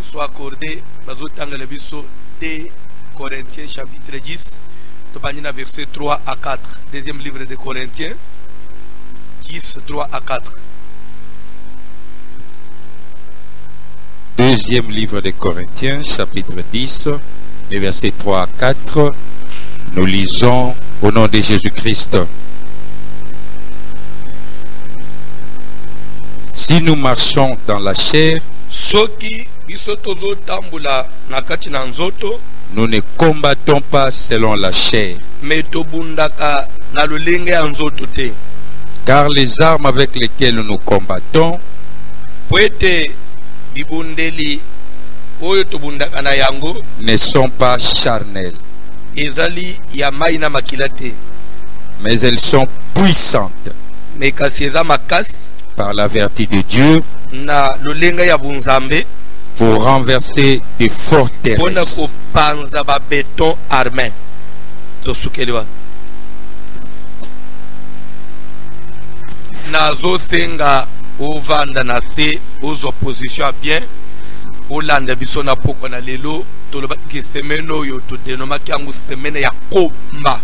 soit accordé dans le biso 2 Corinthiens chapitre 10, verset 3 à 4. Deuxième livre de Corinthiens 10, 3 à 4. Deuxième livre de Corinthiens, chapitre 10, les versets 3 à 4. Nous lisons au nom de Jésus-Christ. Si nous marchons dans la chair, nous ne combattons pas selon la chair. Car les armes avec lesquelles nous combattons ne sont pas charnelles, mais elles sont puissantes par la vertu de Dieu pour renverser des forteresses. Nazo senga ovanda na se aux oppositions bien olanda biso na poko na lelo toloba ke semaine oyo to denoma kyangu semaine ya komba.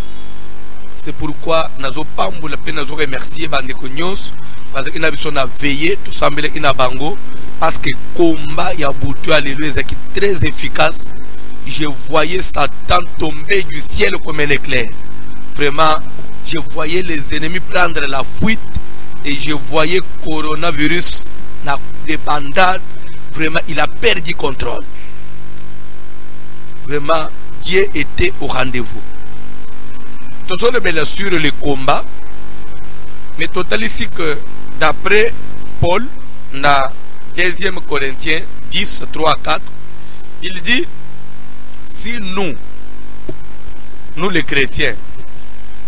C'est pourquoi nazo pambula pe nazo remercier bande ko nyos parce que na biso na veiller tout sambele ina bango parce que combat ya butu à lelo ezaki très efficace. Je voyais Satan tomber du ciel comme un éclair. Vraiment, je voyais les ennemis prendre la fuite. Et je voyais coronavirus, la débandade, vraiment, il a perdu contrôle. Vraiment, Dieu était au rendez-vous. Tout ça, bien sûr, le combat. Mais total ici que, d'après Paul, dans 2 Corinthiens 10, 3 à 4, il dit, si nous les chrétiens,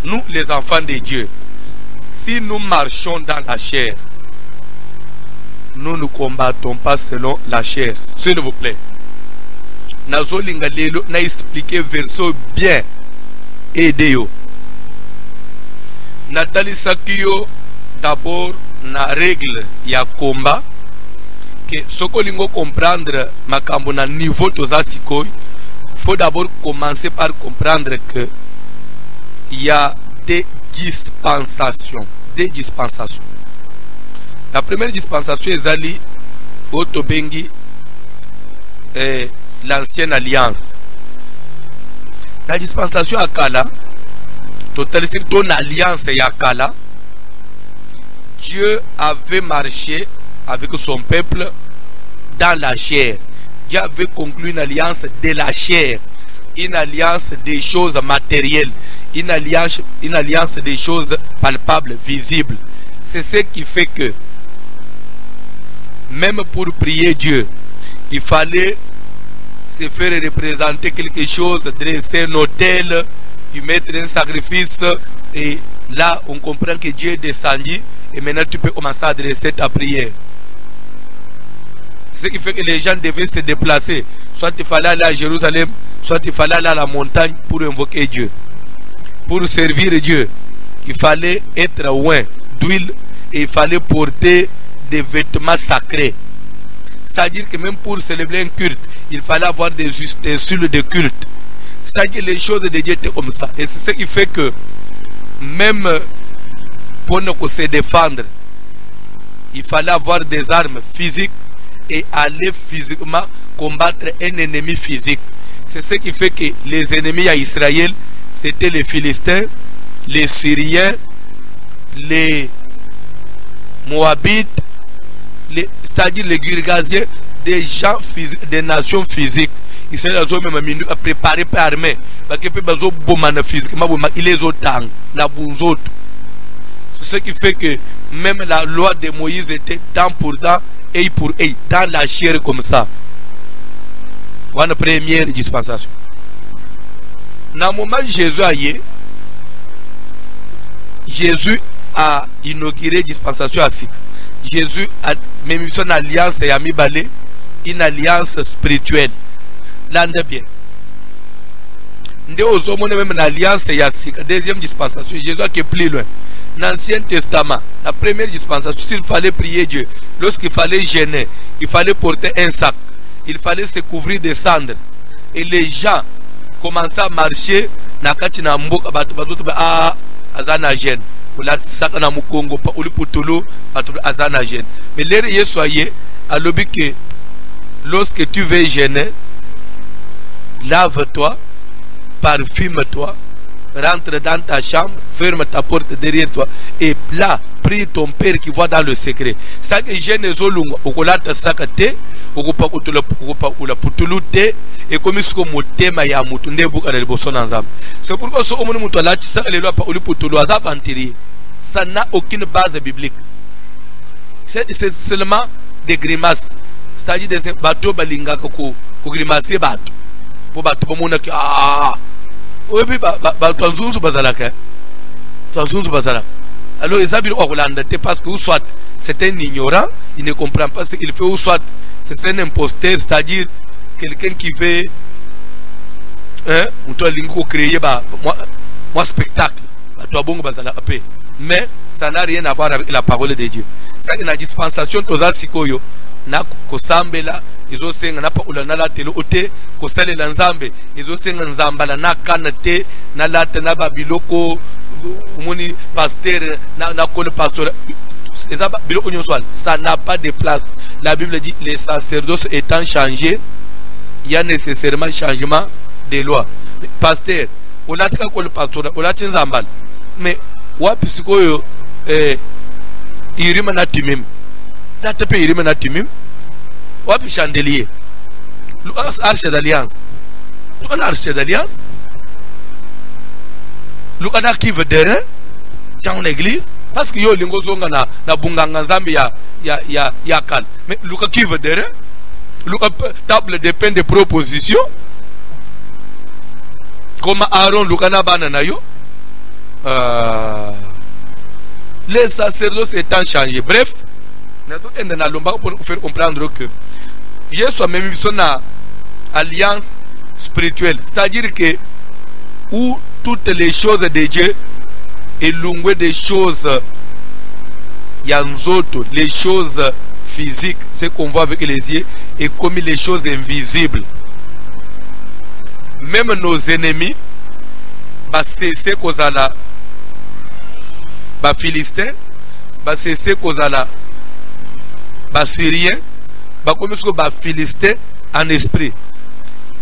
nous les enfants de Dieu, si nous marchons dans la chair, nous ne combattons pas selon la chair. S'il vous plaît. Nazo lingalelo na expliqué verso bien. Aidez-yo. Nathalie Sakio d'abord na règle ya combat que soko lingo comprendre makambo na niveau toza sikoy, faut d'abord commencer par comprendre que il y a des dispensations. La première dispensation est Ali Otobengi l'ancienne alliance. La dispensation à Kala, total c'est ton alliance à Kala. Dieu avait marché avec son peuple dans la chair. Dieu avait conclu une alliance de la chair, une alliance des choses matérielles. Une alliance des choses palpables, visibles. C'est ce qui fait que même pour prier Dieu, il fallait se faire représenter quelque chose, dresser un autel, y mettre un sacrifice, et là on comprend que Dieu est descendu et maintenant tu peux commencer à adresser ta prière. Ce qui fait que les gens devaient se déplacer. Soit il fallait aller à Jérusalem, soit il fallait aller à la montagne pour invoquer Dieu. Pour servir Dieu, il fallait être loin d'huile et il fallait porter des vêtements sacrés. C'est-à-dire que même pour célébrer un culte, il fallait avoir des ustensiles de culte. C'est-à-dire que les choses de Dieu étaient comme ça. Et c'est ce qui fait que même pour ne se défendre, il fallait avoir des armes physiques et aller physiquement combattre un ennemi physique. C'est ce qui fait que les ennemis à Israël, c'était les Philistins, les Syriens, les Moabites, c'est-à-dire les Girgasiens, des gens physiques, des nations physiques. Ils sont même préparés par armée. C'est ce qui fait que même la loi de Moïse était dent pour dent, œil pour œil, dans la chair comme ça. Voilà la première dispensation. Dans le moment où Jésus a inauguré la dispensation à Sik. Jésus a même son alliance et a mis balé une alliance spirituelle. L'ande bien. Nous avons même une alliance et Sik. Deuxième dispensation. Jésus a qui est plus loin. Dans l'Ancien Testament, la première dispensation, s'il fallait prier Dieu, lorsqu'il fallait jeûner, il fallait porter un sac. il fallait se couvrir de cendres. Et les gens commençaient à marcher. Nakati na mboka batu azana gêne. Oula saka na mukongo pa uli putulu batu azana gêne. Mais l'air yesoye a lobi que lorsque tu veux gêner, lave-toi, parfume-toi, rentre dans ta chambre, ferme ta porte derrière toi et là prie ton père qui voit dans le secret. Ça que gêne zolunga okolata sakate okopa kutula putulu te et comme ce que motema ya mutu ndebuka na liboso na nzambe. C'est pourquoi ce omoni mutu alati sa lelo pa uli putulu azavantiri. Ça n'a aucune base biblique. C'est seulement des grimaces. C'est-à-dire des bateaux balinga ko grimacer bateau. Pour bateau bomona ki oui puis tanzunzu bazalaka. Tanzunzu bazalaka. Alors ils habitent au Hollande parce que ou soit c'est un ignorant, il ne comprend pas ce qu'il fait, ou soit c'est un imposteur, c'est-à-dire quelqu'un qui veut créer moi spectacle. Mais ça n'a rien à voir avec la parole de Dieu. Ça que la dispensation toza sikoyo na kosambela izo senga na pa ulana la telo ote kosale la nzambe izo senga nzambala na kanate na lata na babiloko moni pasteur na kole pasteur biloko nyonswal. Ça n'a pas de place. La Bible dit les sacerdoces étant changés, il y a nécessairement changement des lois. Pasteur olatika kole pasteur olatin nzambala mais wapi sikoyo irima na timim la tepe irima na timim wapi chandelier arche d'alliance l'arche d'alliance lukana qui veut derrière dans l'église parce que yo lingo zonga na bunganga nzambe ya kal mais luka qui veut derrière luka table de pain de proposition comme Aaron lukana bana na yo. Les sacerdoces étant changés. Bref, pour faire comprendre que Jésus a même son alliance spirituelle, c'est-à-dire que où toutes les choses de Dieu et l'ungwe des choses yanzoto, les choses physiques, ce qu'on voit avec les yeux, et comme les choses invisibles. Même nos ennemis, c'est kozala ba Philistins, c'est kozala ba Syriens, comme ce que ba Philistins en esprit,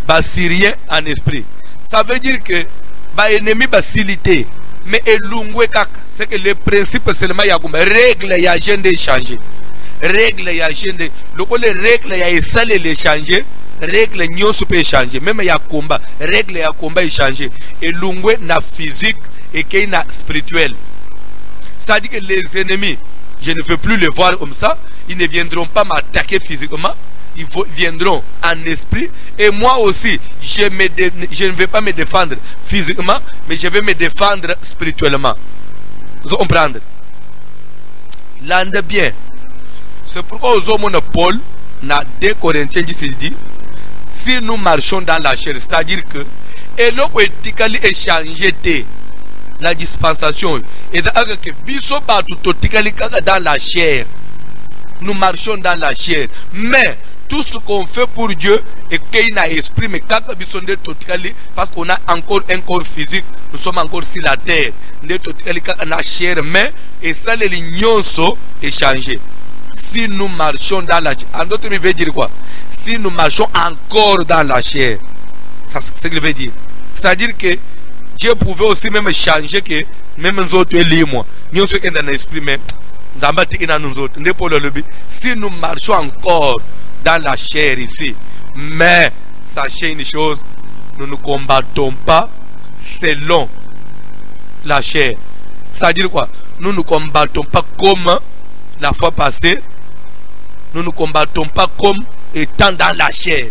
ba Syriens en esprit. Ça veut dire que ba ennemi ba silité, mais elungwe kaka, c'est que le principe seulement ya kuma règle ya agenda changer. Règle ya agenda, les règles ya esale les changer. Règle nyonso peut changer, même ya combat, règle ya combat changer. Et l'ungwe na physique et qu'il na spirituel. Ça dit que les ennemis, je ne veux plus les voir comme ça, ils ne viendront pas m'attaquer physiquement, ils viendront en esprit. Et moi aussi, je ne vais pas me défendre physiquement, mais je vais me défendre spirituellement. Vous comprenez? L'ande bien. C'est pourquoi aux hommes Paul, na 2 Corinthiens 10 dit, si nous marchons dans la chair, c'est-à-dire que et l'eau est changé la dispensation et que biso dans la chair, nous marchons dans la chair, mais tout ce qu'on fait pour Dieu et qu'il a esprit, mais quand parce qu'on a encore un corps physique, nous sommes encore sur la terre, la chair, mais et ça les lignes sont échangés. Si nous marchons dans la chair, en d'autres termes, il veut dire quoi? Si nous marchons encore dans la chair, c'est ce qu'il veut dire. C'est-à-dire que Dieu pouvait aussi même changer que même nous autres moi. Nous sommes dans l'esprit, mais si nous marchons encore dans la chair ici, mais sachez une chose, nous ne combattons pas selon la chair. C'est-à-dire quoi? Nous ne combattons pas comme la fois passée. Nous ne combattons pas comme étant dans la chair.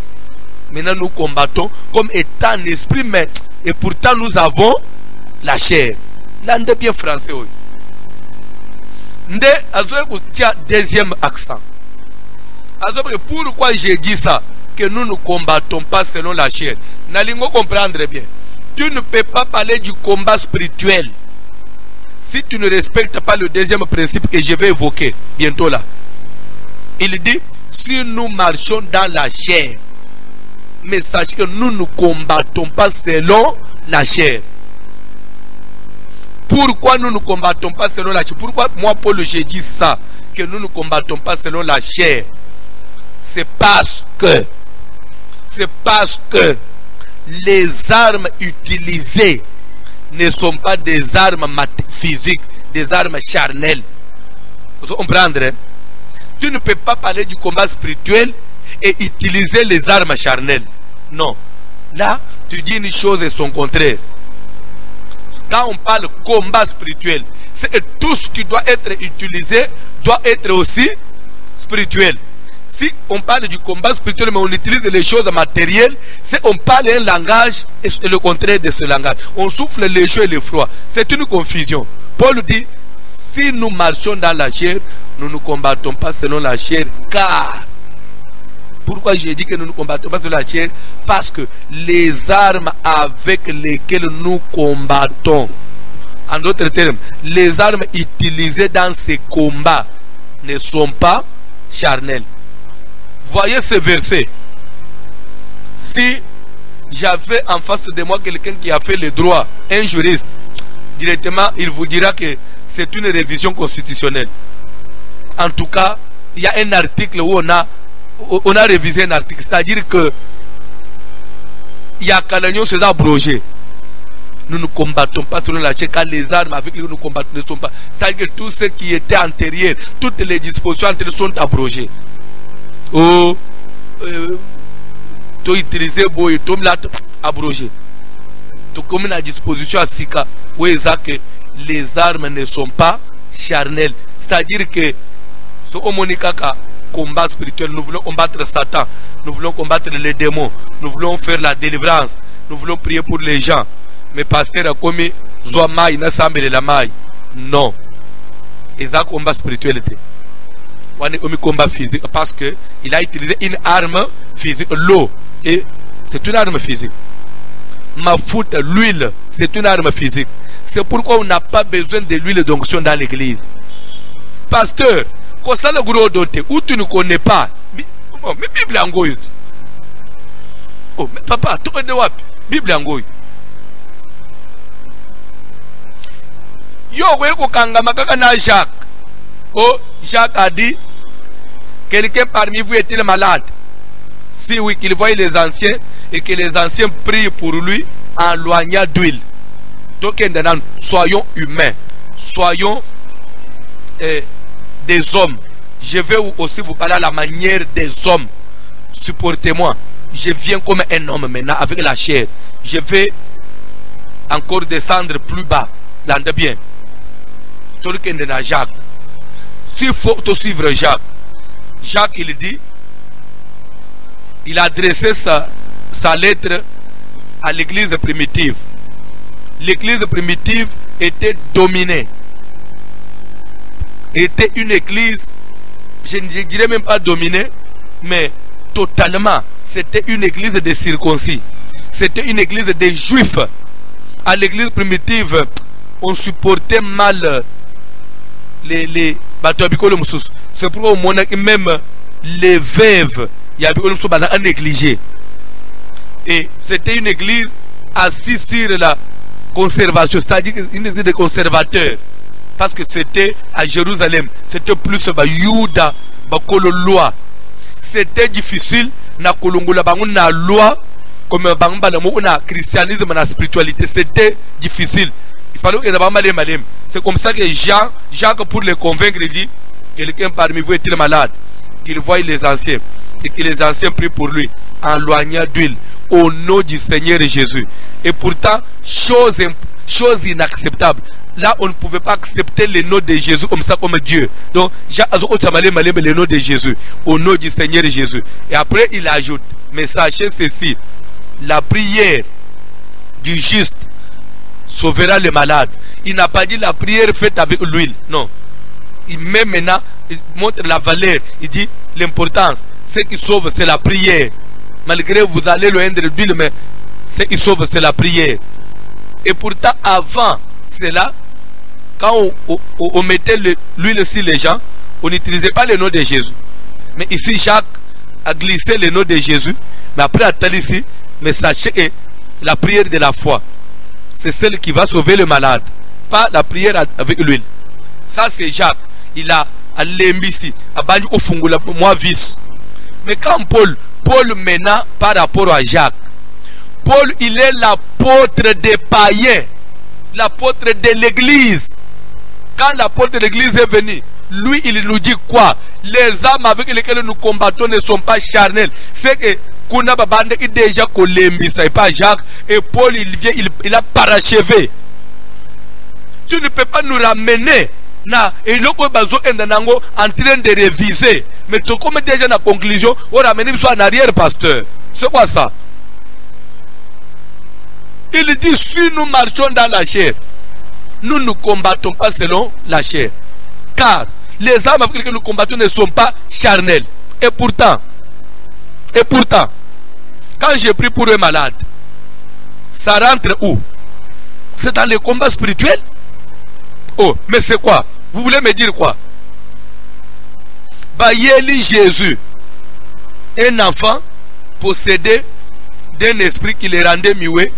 Maintenant nous combattons comme étant en esprit, mais et pourtant nous avons la chair. Là on est bien français. Ndé deuxième accent. Pourquoi j'ai dit ça? Que nous ne combattons pas selon la chair. Nalingo comprendre bien. Tu ne peux pas parler du combat spirituel si tu ne respectes pas le deuxième principe que je vais évoquer bientôt là. Il dit, si nous marchons dans la chair, Mais sachez que nous ne combattons pas selon la chair. Pourquoi nous ne combattons pas selon la chair? Pourquoi moi, Paul, j'ai dit ça? Que nous ne combattons pas selon la chair. C'est parce que les armes utilisées ne sont pas des armes physiques, des armes charnelles. Vous comprenez? Hein? Tu ne peux pas parler du combat spirituel et utiliser les armes charnelles. Non. Là, tu dis une chose et son contraire. Quand on parle combat spirituel, c'est que tout ce qui doit être utilisé doit être aussi spirituel. Si on parle du combat spirituel, mais on utilise les choses matérielles, c'est on parle un langage et le contraire de ce langage. On souffle les chaud et le froid. C'est une confusion. Paul dit, si nous marchons dans la chair, nous ne combattons pas selon la chair, car... Pourquoi j'ai dit que nous ne combattons pas selon la chair? Parce que les armes avec lesquelles nous combattons, en d'autres termes, les armes utilisées dans ces combats ne sont pas charnelles. Voyez ce verset. Si j'avais en face de moi quelqu'un qui a fait le droit, un juriste, directement il vous dira que c'est une révision constitutionnelle. En tout cas, il y a un article où on a révisé un article, c'est-à-dire que il y a Calagnon c'est abrogé. Nous ne combattons pas selon la chair, car les armes avec lesquelles nous combattons ne sont pas. C'est-à-dire que tout ce qui était antérieur, toutes les dispositions antérieures sont abrogées. Oh, tu utilises boy, tu m'as abrogé. Tu comme la disposition à Sika, où que les armes ne sont pas charnelles. C'est-à-dire que ce Omonikaka combat spirituel, nous voulons combattre Satan, nous voulons combattre les démons, nous voulons faire la délivrance, nous voulons prier pour les gens. Mais pasteur a commis Zoamaï, n'a semblé la maille. Non. Et ça combat spiritualité. On a commis combat physique parce que il a utilisé une arme physique, l'eau, et c'est une arme physique. Ma foute, l'huile, c'est une arme physique. C'est pourquoi on n'a pas besoin de l'huile d'onction dans l'église. Pasteur, quand ça le gros doté, où tu ne connais pas, mais Bible en goy. Oh, mais papa, tu connais quoi? Bible en goy. Yo, ouais, na Jacques. Oh, Jacques a dit, quelqu'un parmi vous est-il malade? Si oui, qu'il voit les anciens et que les anciens prient pour lui en loignant d'huile. Donc, soyons humains, soyons des hommes. Je vais aussi vous parler à la manière des hommes. Supportez-moi. Je viens comme un homme maintenant avec la chair. Je vais encore descendre plus bas. L'entendez bien. Jacques. S'il faut te suivre Jacques. Jacques, il dit, il a adressé sa lettre à l'église primitive. L'église primitive était dominée. Était une église, je ne dirais même pas dominée, mais totalement. C'était une église des circoncis. C'était une église des juifs. À l'église primitive, on supportait mal les c'est pourquoi même les veuves, il y avait un négligé. Et c'était une église assise sur la conservation, c'est-à-dire une église de conservateurs. Parce que c'était à Jérusalem, c'était plus Yuda, loi. C'était difficile na kolongola na loi comme na christianisme na spiritualité, c'était difficile. Il fallait que c'est comme ça que Jacques pour les convaincre, il dit, quelqu'un parmi vous est-il malade? Qu'il voie les anciens et que les anciens prient pour lui en loignant d'huile au nom du Seigneur Jésus. Et pourtant, chose inacceptable. Là, on ne pouvait pas accepter le nom de Jésus comme ça, comme Dieu. Donc, le nom de Jésus, au nom du Seigneur Jésus. Et après, il ajoute, mais sachez ceci, la prière du juste sauvera le malade. Il n'a pas dit la prière faite avec l'huile. Non. Il met maintenant, il montre la valeur. Il dit l'importance. Ce qui sauve, c'est la prière. Malgré vous allez loin de l'huile, mais ce qui sauve, c'est la prière. Et pourtant, avant cela, quand on mettait l'huile sur les gens, on n'utilisait pas le nom de Jésus. Mais ici, Jacques a glissé le nom de Jésus. Mais après attendre ici, mais sachez que la prière de la foi, c'est celle qui va sauver le malade, pas la prière avec l'huile. Ça c'est Jacques, il a l'embisi, a banni au fungula moi vis. Mais quand Paul maintenant par rapport à Jacques, Paul il est l'apôtre des païens, l'apôtre de l'église. Quand l'apôtre de l'église est venu, lui il nous dit quoi? Les âmes avec lesquelles nous combattons ne sont pas charnelles. C'est que Kuna Babande qui déjà Kolembisa et pas Jacques, et Paul il vient, il a parachevé. Tu ne peux pas nous ramener na et loko bazo endanango en train de réviser. Mais tu comme déjà na conclusion, on ramène soit en arrière, pasteur. C'est quoi ça? Il dit si nous marchons dans la chair, nous ne combattons pas selon la chair. Car les âmes avec lesquelles nous combattons ne sont pas charnelles. Et pourtant, quand j'ai pris pour un malade, ça rentre où? C'est dans les combats spirituels? Oh, mais c'est quoi? Vous voulez me dire quoi? Bayeli Jésus, un enfant possédé d'un esprit qui le rendait muet.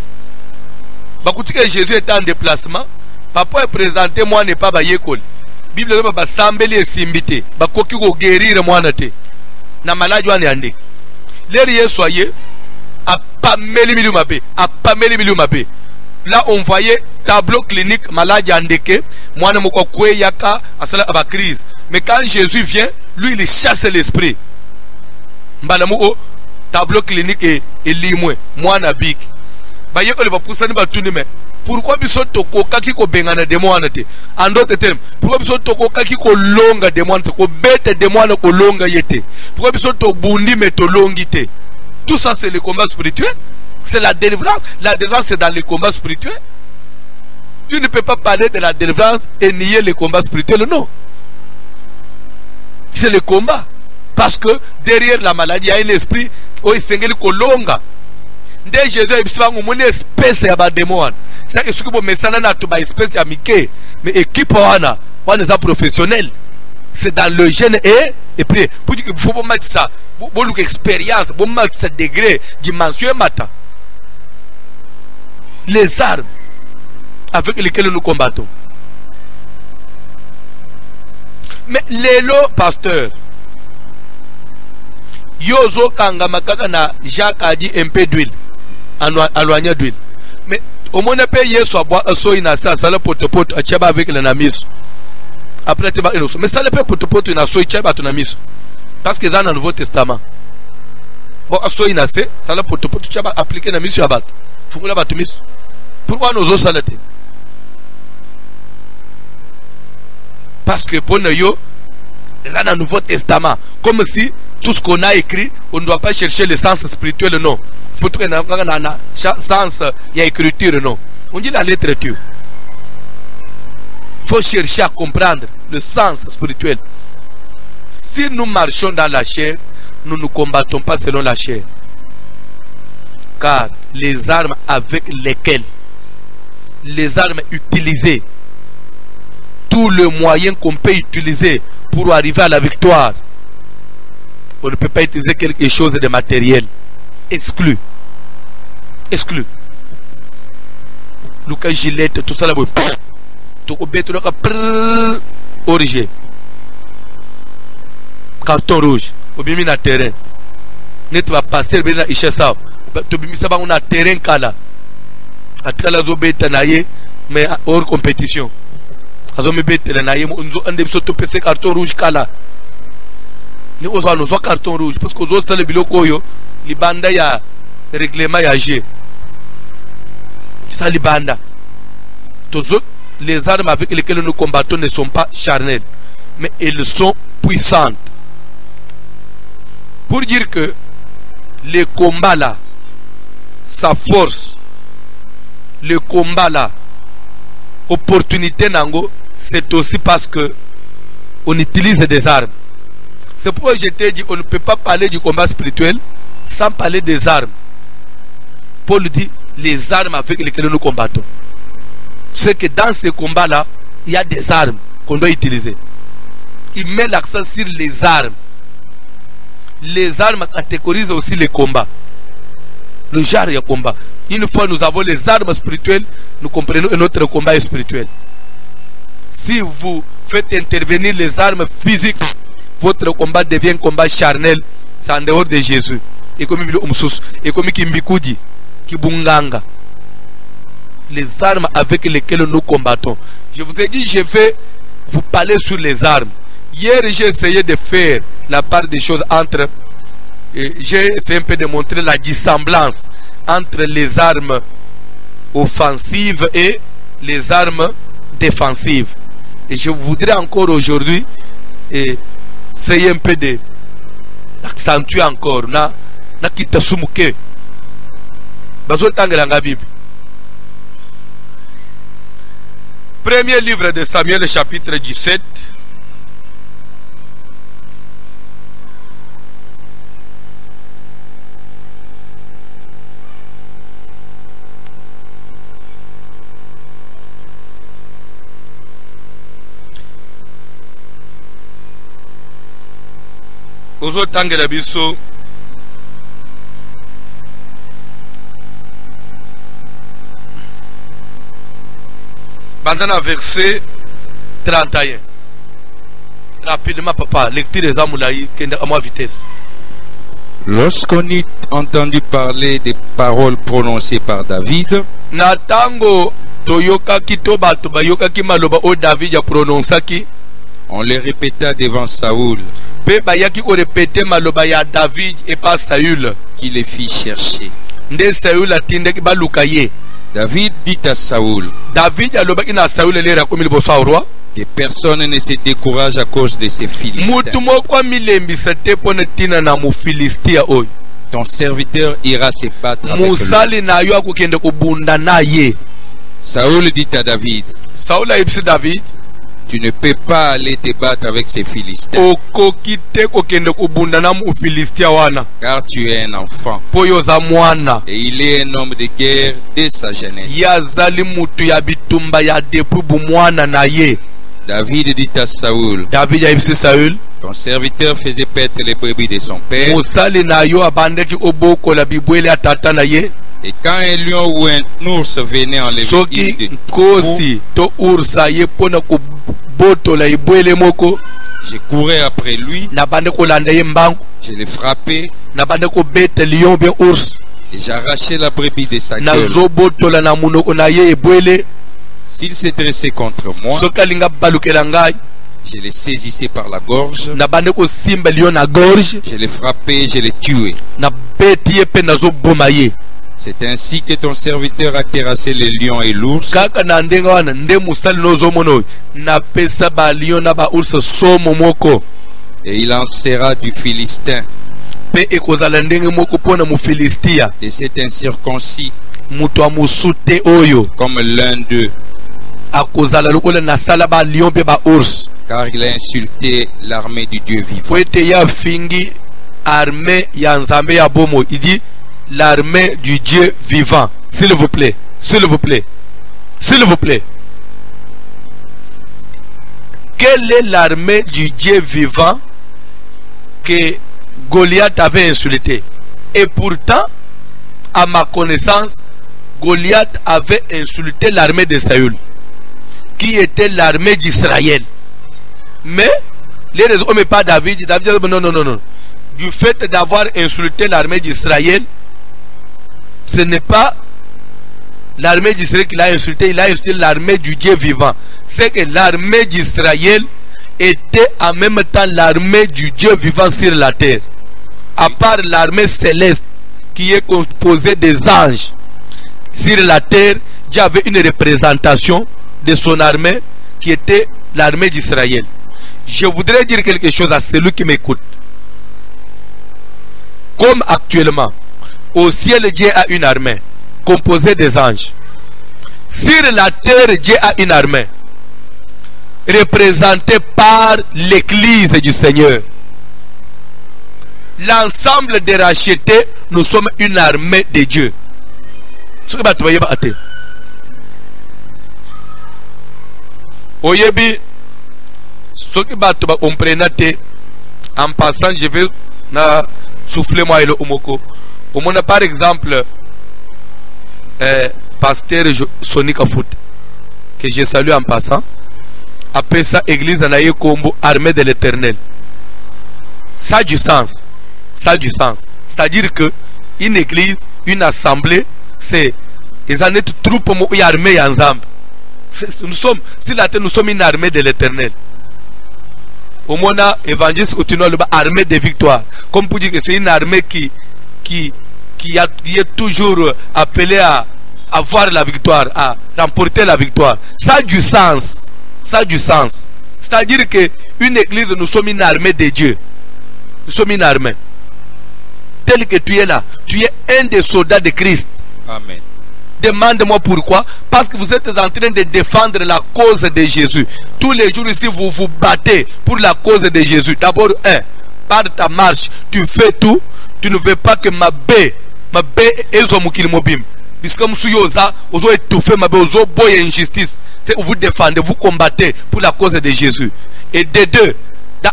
Bakuti que Jésus était en déplacement, papa est présenté, moi n'est pas bayekol. Bible dit ba sambeli et simbité, ba koki ko guérir moi nate. Na malade wane ande. L'air soyez à pas meli mabe, à pas meli mabe. Là on voyait tableau clinique malade andeke, moi ne moko kwe yaka asala aba crise. Mais quand Jésus vient, lui il chasse l'esprit. Mbalamu o tableau clinique et limwe, moi na big. Bayeko le va pousser ni ba tuni mais pourquoi biso tokoka ki ko bengana démon anate? En d'autres termes, pourquoi biso tokoka ki ko longa démon anate ko bête démon ko longa yete? Pourquoi biso to bundi mais to longite? Tout ça c'est le combat spirituel. C'est la délivrance. La délivrance c'est dans les combats spirituels. Tu ne peux pas parler de la délivrance et nier les combats spirituels, non. C'est le combat. Parce que derrière la maladie, il y a un esprit où il s'engage kolonga. Dès Jésus, il y a une espèce de démon. C'est que ce que vous mettez dans une espèce de mike, mais équipe on est professionnel. C'est dans le gène et puis pour dire qu'il faut pas mettre ça, pour l'expérience, pour mettre ce degré, dimension matin. Les armes avec lesquelles nous combattons. Mais les lots, pasteur, Yozo Kangamakaka na Jacques a dit un peu d'huile, éloigné d'huile. Mais au moins, payer soit boire un soin à ça, ça le pote-pote, à Tchaba avec le namis. Après, tu vas une mais ça le peut pote-pote, une soin Tchaba, ton namis. Parce que dans le Nouveau Testament, bon, à soin à ça le pote-pote, Tchaba appliqué namis sur Abat. Faut que la batumis. Pourquoi nous autres salatés? Parce que pour nous, dans le Nouveau Testament, comme si tout ce qu'on a écrit, on ne doit pas chercher le sens spirituel, non. Il faut que le sens, il y a écriture, non. On dit la littérature. Il faut chercher à comprendre le sens spirituel. Si nous marchons dans la chair, nous ne combattons pas selon la chair. Car les armes avec lesquelles, les armes utilisées, tous les moyens qu'on peut utiliser pour arriver à la victoire, on ne peut pas utiliser quelque chose de matériel. Exclu. Exclu. Lucas Gillette, tout ça là. Tout au bête, origine. Carton rouge. Au bien mis dans le terrain. Net va passer, bien il cherche ça. Tu bien mis ça on a terrain kala. À tout la zobeta naie, mais hors compétition. Azomi bête la naie, on a surtout PC carton rouge kala. Nous avons carton rouge parce que nous avons le biloko yo, les bandes ya règlement ya G. Ça les bandes. Tous les armes avec lesquelles nous combattons ne sont pas charnelles, mais elles sont puissantes. Pour dire que les combats là, sa force, le combat là, opportunité nango, c'est aussi parce que on utilise des armes. C'est pourquoi je t'ai dit on ne peut pas parler du combat spirituel sans parler des armes. Paul dit les armes avec lesquelles nous combattons. C'est que dans ces combats-là, il y a des armes qu'on doit utiliser. Il met l'accent sur les armes. Les armes catégorisent aussi les combats. Le genre de combat. Une fois nous avons les armes spirituelles, nous comprenons que notre combat est spirituel. Si vous faites intervenir les armes physiques, votre combat devient un combat charnel. C'est en dehors de Jésus. Et comme Kimbikudi, Kibunganga. Les armes avec lesquelles nous combattons. Je vous ai dit, je vais vous parler sur les armes. Hier, j'ai essayé de faire la part des choses entre... J'ai essayé un peu de montrer la dissemblance entre les armes offensives et les armes défensives. Et je voudrais encore aujourd'hui essayer un peu de accentuer encore na kitasumuke bazotangela nga Bible. Premier livre de Samuel, chapitre 17. Ozotangela biso bandana verset 31. Rapidement papa, lecture des Amoulaï, à moi vitesse. Lorsqu'on eut entendu parler des paroles prononcées par David, Natango toyoka kitoba tobayoka ki maloba o David ya prononçaki, on les répéta devant Saoul, pe bayaki ko répéter maloba ya David et pas Saül, qui les fit chercher. Nde Saül atindeki baluka ye. David dit à Saoul, David alobaki na Saül lera komi liboso au roi, que personne ne se décourage à cause de ces Philistins. mutu moko milembisa te pona tina na mu Filistia oyo. Ton serviteur ira se battre avec lui. Musali na yo akokende kubunda na ye. Saoul dit à David, Saül ayebisi David, tu ne peux pas aller te battre avec ces Philistins, okoki te kokende kubunda na mu Filistia wana, car tu es un enfant. po yoza mwana. Et il est un homme de guerre dès sa jeunesse. Yazali mutu ya bitumba ya depuis bu mwana na ye. David dit à Saoul, David ayebisi Saül, ton serviteur faisait paître les brebis de son père, musali na yo abandeki obokola bibwele ya tata na ye. et quand un lion ou un ours venait enlever Soki une de kosi to ursa ye pona kubotola ibwele moko, je courais après lui, na bande kolanda ye mbangu, je l'ai frappé na bande ko bete lion bien ours, et j'arrachai la brebis de sa na gueule. zobotola na munoko na ye ebwele. S'il s'est dressé contre moi, Soki alinga balukela ngai, je l'ai saisissé par la gorge, na bande ko simba lion na gorge, je l'ai frappé, je l'ai tué. na beti ye pe na zoboma ye. C'est ainsi que ton serviteur a terrassé les lions et l'ours, Kaka na ndenga wana nde musali nozomono na pesa ba lion na ba ours somo moko, et il en sera du Philistin, pe ekozala ndenge moko pona mu Filistia, de cet incirconcis, mutu amusute oyo comme l'un d'eux, akozala lokola na sala ba lion pe ba ours, car il a insulté l'armée du Dieu vivant. po ete ya fingi armée ya nzambe ya bomo. Il dit l'armée du Dieu vivant. S'il vous plaît, s'il vous plaît, s'il vous plaît. Quelle est l'armée du Dieu vivant que Goliath avait insulté? Et pourtant, à ma connaissance, Goliath avait insulté l'armée de Saül, qui était l'armée d'Israël. Mais les raisons, mais pas David. David dit non, non, non, non. Du fait d'avoir insulté l'armée d'Israël, ce n'est pas l'armée d'Israël qu'il a insulté, il a insulté l'armée du Dieu vivant. C'est que l'armée d'Israël était en même temps l'armée du Dieu vivant sur la terre. À part l'armée céleste qui est composée des anges sur la terre, Dieu avait une représentation de son armée qui était l'armée d'Israël. Je voudrais dire quelque chose à celui qui m'écoute. Comme actuellement, au ciel, Dieu a une armée composée des anges. Sur la terre, Dieu a une armée représentée par l'église du Seigneur. L'ensemble des rachetés, nous sommes une armée de Dieu. Oyebi, ce qui va te comprendre, en passant, je vais souffler moi et le omoko. Par exemple, pasteur Sonika Foot, que je salue en passant, appelle ça église anaye kombo armée de l'éternel. Ça a du sens. Ça a du sens. C'est-à-dire que une église, une assemblée, c'est les années de troupes armées ensemble. Nous sommes, si la terre, nous sommes une armée de l'éternel. Au moins, évangéliste continue le armée de victoire. Comme pour dire que c'est une armée qui est toujours appelée à avoir la victoire, à remporter la victoire. Ça a du sens. Ça a du sens. C'est-à-dire que une église, nous sommes une armée de Dieu. Nous sommes une armée. Tel que tu es là, tu es un des soldats de Christ. Amen. Demande-moi pourquoi. Parce que vous êtes en train de défendre la cause de Jésus. Tous les jours ici, vous vous battez pour la cause de Jésus. D'abord, par ta marche, tu fais tout. Tu ne veux pas que ma baie est son mobim. Puisque vous avez étouffé ma baie, vous avez injustice. C'est vous défendez, vous combattez pour la cause de Jésus. Et de deux,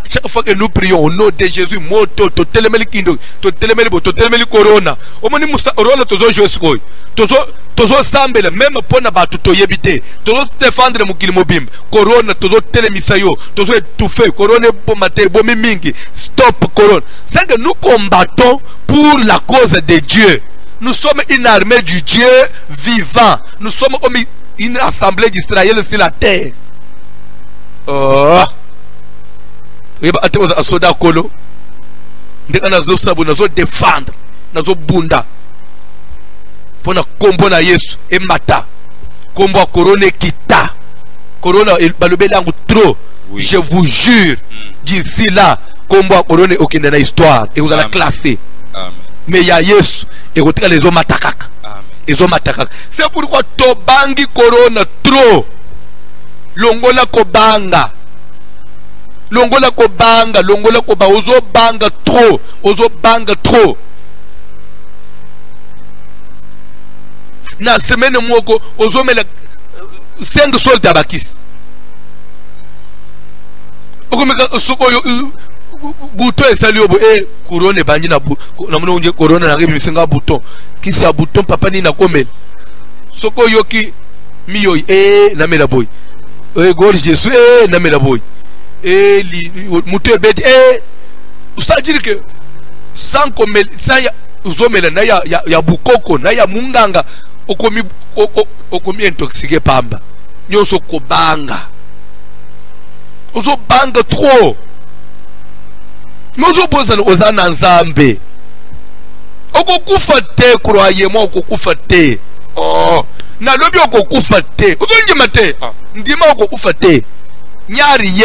chaque fois que nous prions au nom de Jésus, moto, to telemeli kindo, to telemeli corona. Au moins, nous rôle tozo jouer tozo sambele, même pour na batu to yebite, tozo défendre mukili mobim, corona, tozo telemisayo, tozo étouffer, corona bomate, bomi mingi, stop corona. C'est que nous combattons pour la cause de Dieu. Nous sommes une armée du Dieu vivant. Nous sommes comme une assemblée d'Israël sur la terre. Oh. Soda kolo ndeka nazo sabu nazo défendre nazo bunda pona kombo na Yesu e mata kombo corona kita corona balobeli yango trop. Oui. Je vous jure, d'ici là kombo corona okende na histoire et vous allez classer. Amen. Mais ya Yesu et kotika les hommes matakaka. Amen. Les hommes matakaka. C'est pourquoi tobangi corona trop. Longola kobanga. Longola ko banga ozo banga trop. Na semaine moko ozo mela 5 sol tabakis. Okomeka soko yo bouton esali obo corona banji na muno unje corona na ngebi singa bouton. Kisi ya bouton papa ni na komel. Soko yoki miyo na mela boy. Gor Jésus na mela boy. Et c'est-à-dire que sans comme ça ya bukoko na ya munganga okomi intoxiqué pamba nyoso ko banga ozo banga trop mozo bozana ozana nzambe okokufa te, croyez-moi, okokufa te. Oh na lobi okokufa te ozo ndima te ndima okokufa te nyari.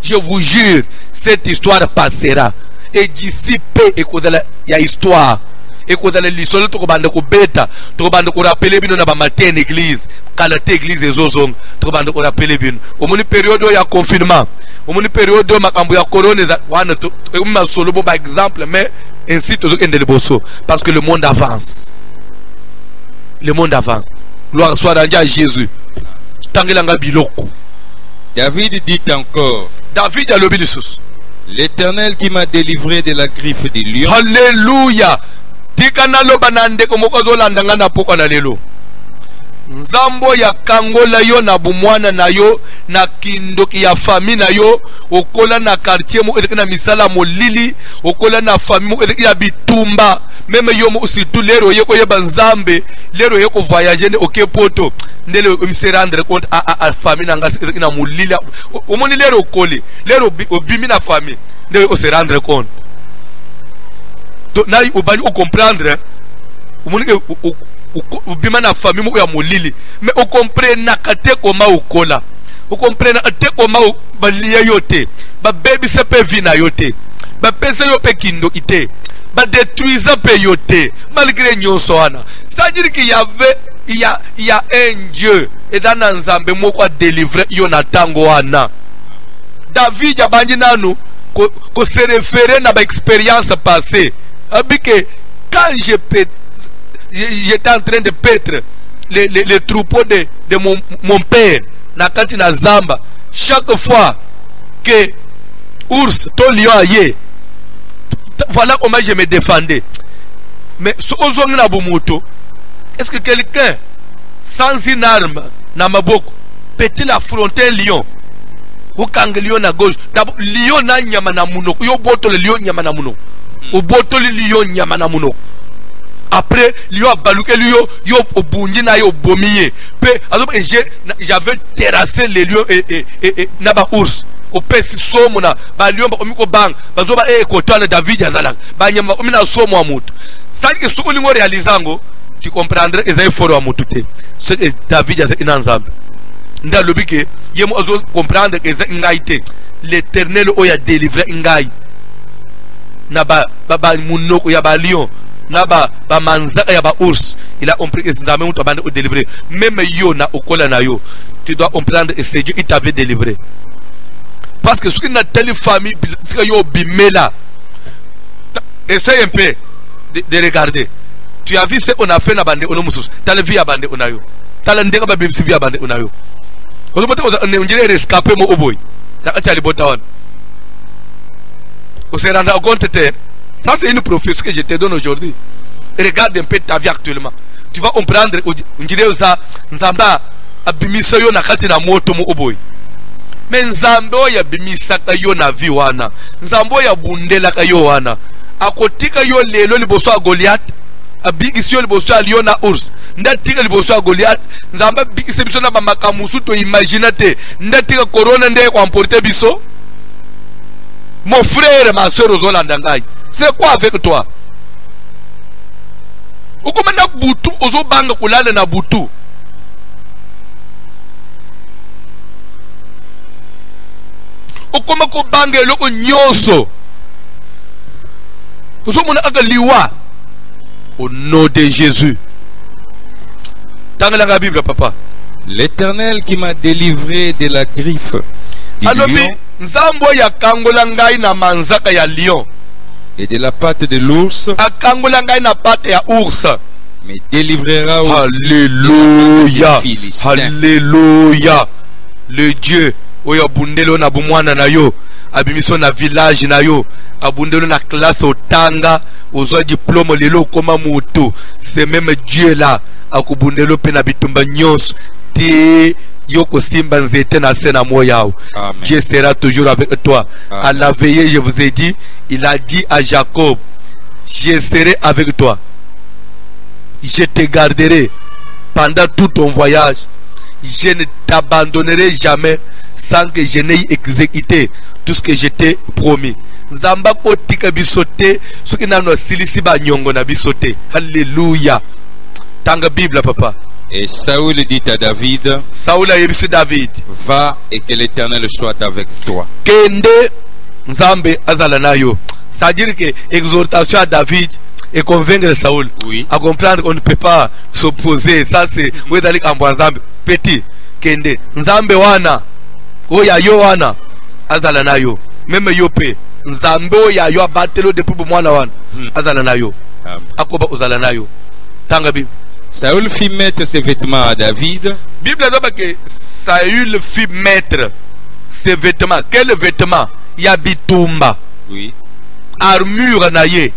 Je vous jure, cette histoire passera. Et d'ici peu, et qu'il y a histoire. Et qu'il y a l'histoire, tu vas bêta, tu vas rappeler bien na matin en église, quand la église est zozong, tu vas rappeler bien. Au moment période où il y a confinement, au moment période où il y a corona, on a solo par exemple, mais ainsi toujours en bosso, parce que le monde avance. Le monde avance. Gloire soit rendue à Jésus. Tangilanga biloko. David dit encore. David a l'obéissance. L'Éternel qui m'a délivré de la griffe des lions. Alléluia. Dikanalo banande komokozo landanga na poko na lelo. Nzambo ya kangola yo na bumwana na yo na kindoki ya famille na yo okola na quartier mo na misala molili okola na famille mo ya bitumba même yo mo surtout lero yeko yeba nzambe lero yeko voyager ne okepoto ndele se rendre compte à famille na ngasi na molili omoni lero okole lero obimi na famille ndele o se rendre compte to na obali o comprendre omoni ubima na famille mo ya molili mais o comprendre nakate koma okola o comprendre ate koma balia yote ba baby se pe vina yote ba pesa yo pe kindo ite ba détruisa pe yote malgré nyonso wana. C'est-à-dire qu'il y avait il y a un Dieu et dans nzambe moko délivrer yo na tango wana. David ya banji nanu ko se référer na ba expérience passée abike quand j'étais en train de paître les troupeaux de mon père nakati na zamba. Chaque fois que ours to lion aye, voilà comment je me défendais. Mais ce ozongi na bomoto Est-ce que quelqu'un sans une arme na maboko peut-il affronter un lion? Ou kang lion na gauche, d'abord lion na nyama na munoko, yo boto le lion nyama na munoko, ou boto le lion nyama na munoko. Après lion a baluke lion yo obunji na yo bomiye. Pe alors j'avais terrassé les lions et na ba ours. Au pesi somo na ba lion ba komiko bang ba zoba kotana David yazala ba nyama komina somo wa mutu. C'est-à-dire que ce que nous réalisons, tu comprendrais que c'est fort à moutouté. Ce que David a fait ensemble. Dans le but que il faut comprendre que c'est ngaïté. L'Éternel a délivré ngaï. Naba baba munoko ya ba lion, naba ba manzaka ya ba ours. Il a compris que c'est jamais on t'a délivré. Même yo na okola na yo, tu dois comprendre que c'est Dieu qui t'avait délivré. Parce que ce qui n'a telle famille, c'est yo bimela. Essaye un peu de regarder. Tu as vu ce qu'on a fait na bande onomusus. T'as le vie à bande onayo. T'as le ndeka ba bibisi vie à bande onayo. On dirait rescapé mon oboy. La achali botawan. On se rend compte. Ça c'est une prophétie que je te donne aujourd'hui. Regarde un peu ta vie actuellement. Tu vas comprendre. On dirait ça. Nzamba abimisa yo na kati na moto mo oboy. Mais nzambo ya bimisa ka yo na vie wana. Nzambo ya bundela ka yo wana. Akotika yo lelo liboso a Goliath. Abigisi yo liboso a lion na ours. Ndatika liboso a Goliath. Nzamba bigisi biso na makamusu to imaginate. Ndatika corona ndeye ko emporter biso. Mon frère, ma soeur Ozolanda ngai. C'est quoi avec toi? Ukuma na butu ozo banga kulala na butu. Ukuma ko banga eloko nyonso. Au nom de Jésus. Dans la Bible, papa. L'Éternel qui m'a délivré de la griffe du lion et de la patte de l'ours me délivrera aussi. Alléluia. Alléluia. Le Dieu oya bundelo na bumwana na yo abimiso na village na yo abundelo na classe otanga ozo diplôme lelo koma moto. C'est même Dieu là akubundelo pe na bitumba nyonso te yoko simba nzete na sena moyao. Dieu sera toujours avec toi. Amen. À la veillée, je vous ai dit, il a dit à Jacob, je serai avec toi, je te garderai pendant tout ton voyage, je ne t'abandonnerai jamais sans que je n'aie exécuté tout ce que je t'ai promis. Zamba kotika bisote soki nano silisi ba nyongo na bisote. Alléluia. Tanga Bible papa. Et Saoul dit à David, Saoul a yebisi David, va et que l'Éternel soit avec toi. Kende Nzambe azala nayo. C'est-à-dire que exhortation à David et convaincre Saoul, oui, à comprendre qu'on ne peut pas s'opposer. Ça c'est wedalik ambwa Nzambe petit Kende Nzambe wana oya yo wana azala nayo. Même yo pe Nzambe oya yo abatelo depuis mwana wana azala nayo. Akoba uzala nayo. Tanga Bible. Saoul fit mettre ses vêtements à David. Bible dit que Saül fit mettre ses vêtements. Quel vêtement? Yabitumba. Oui. Armure naye.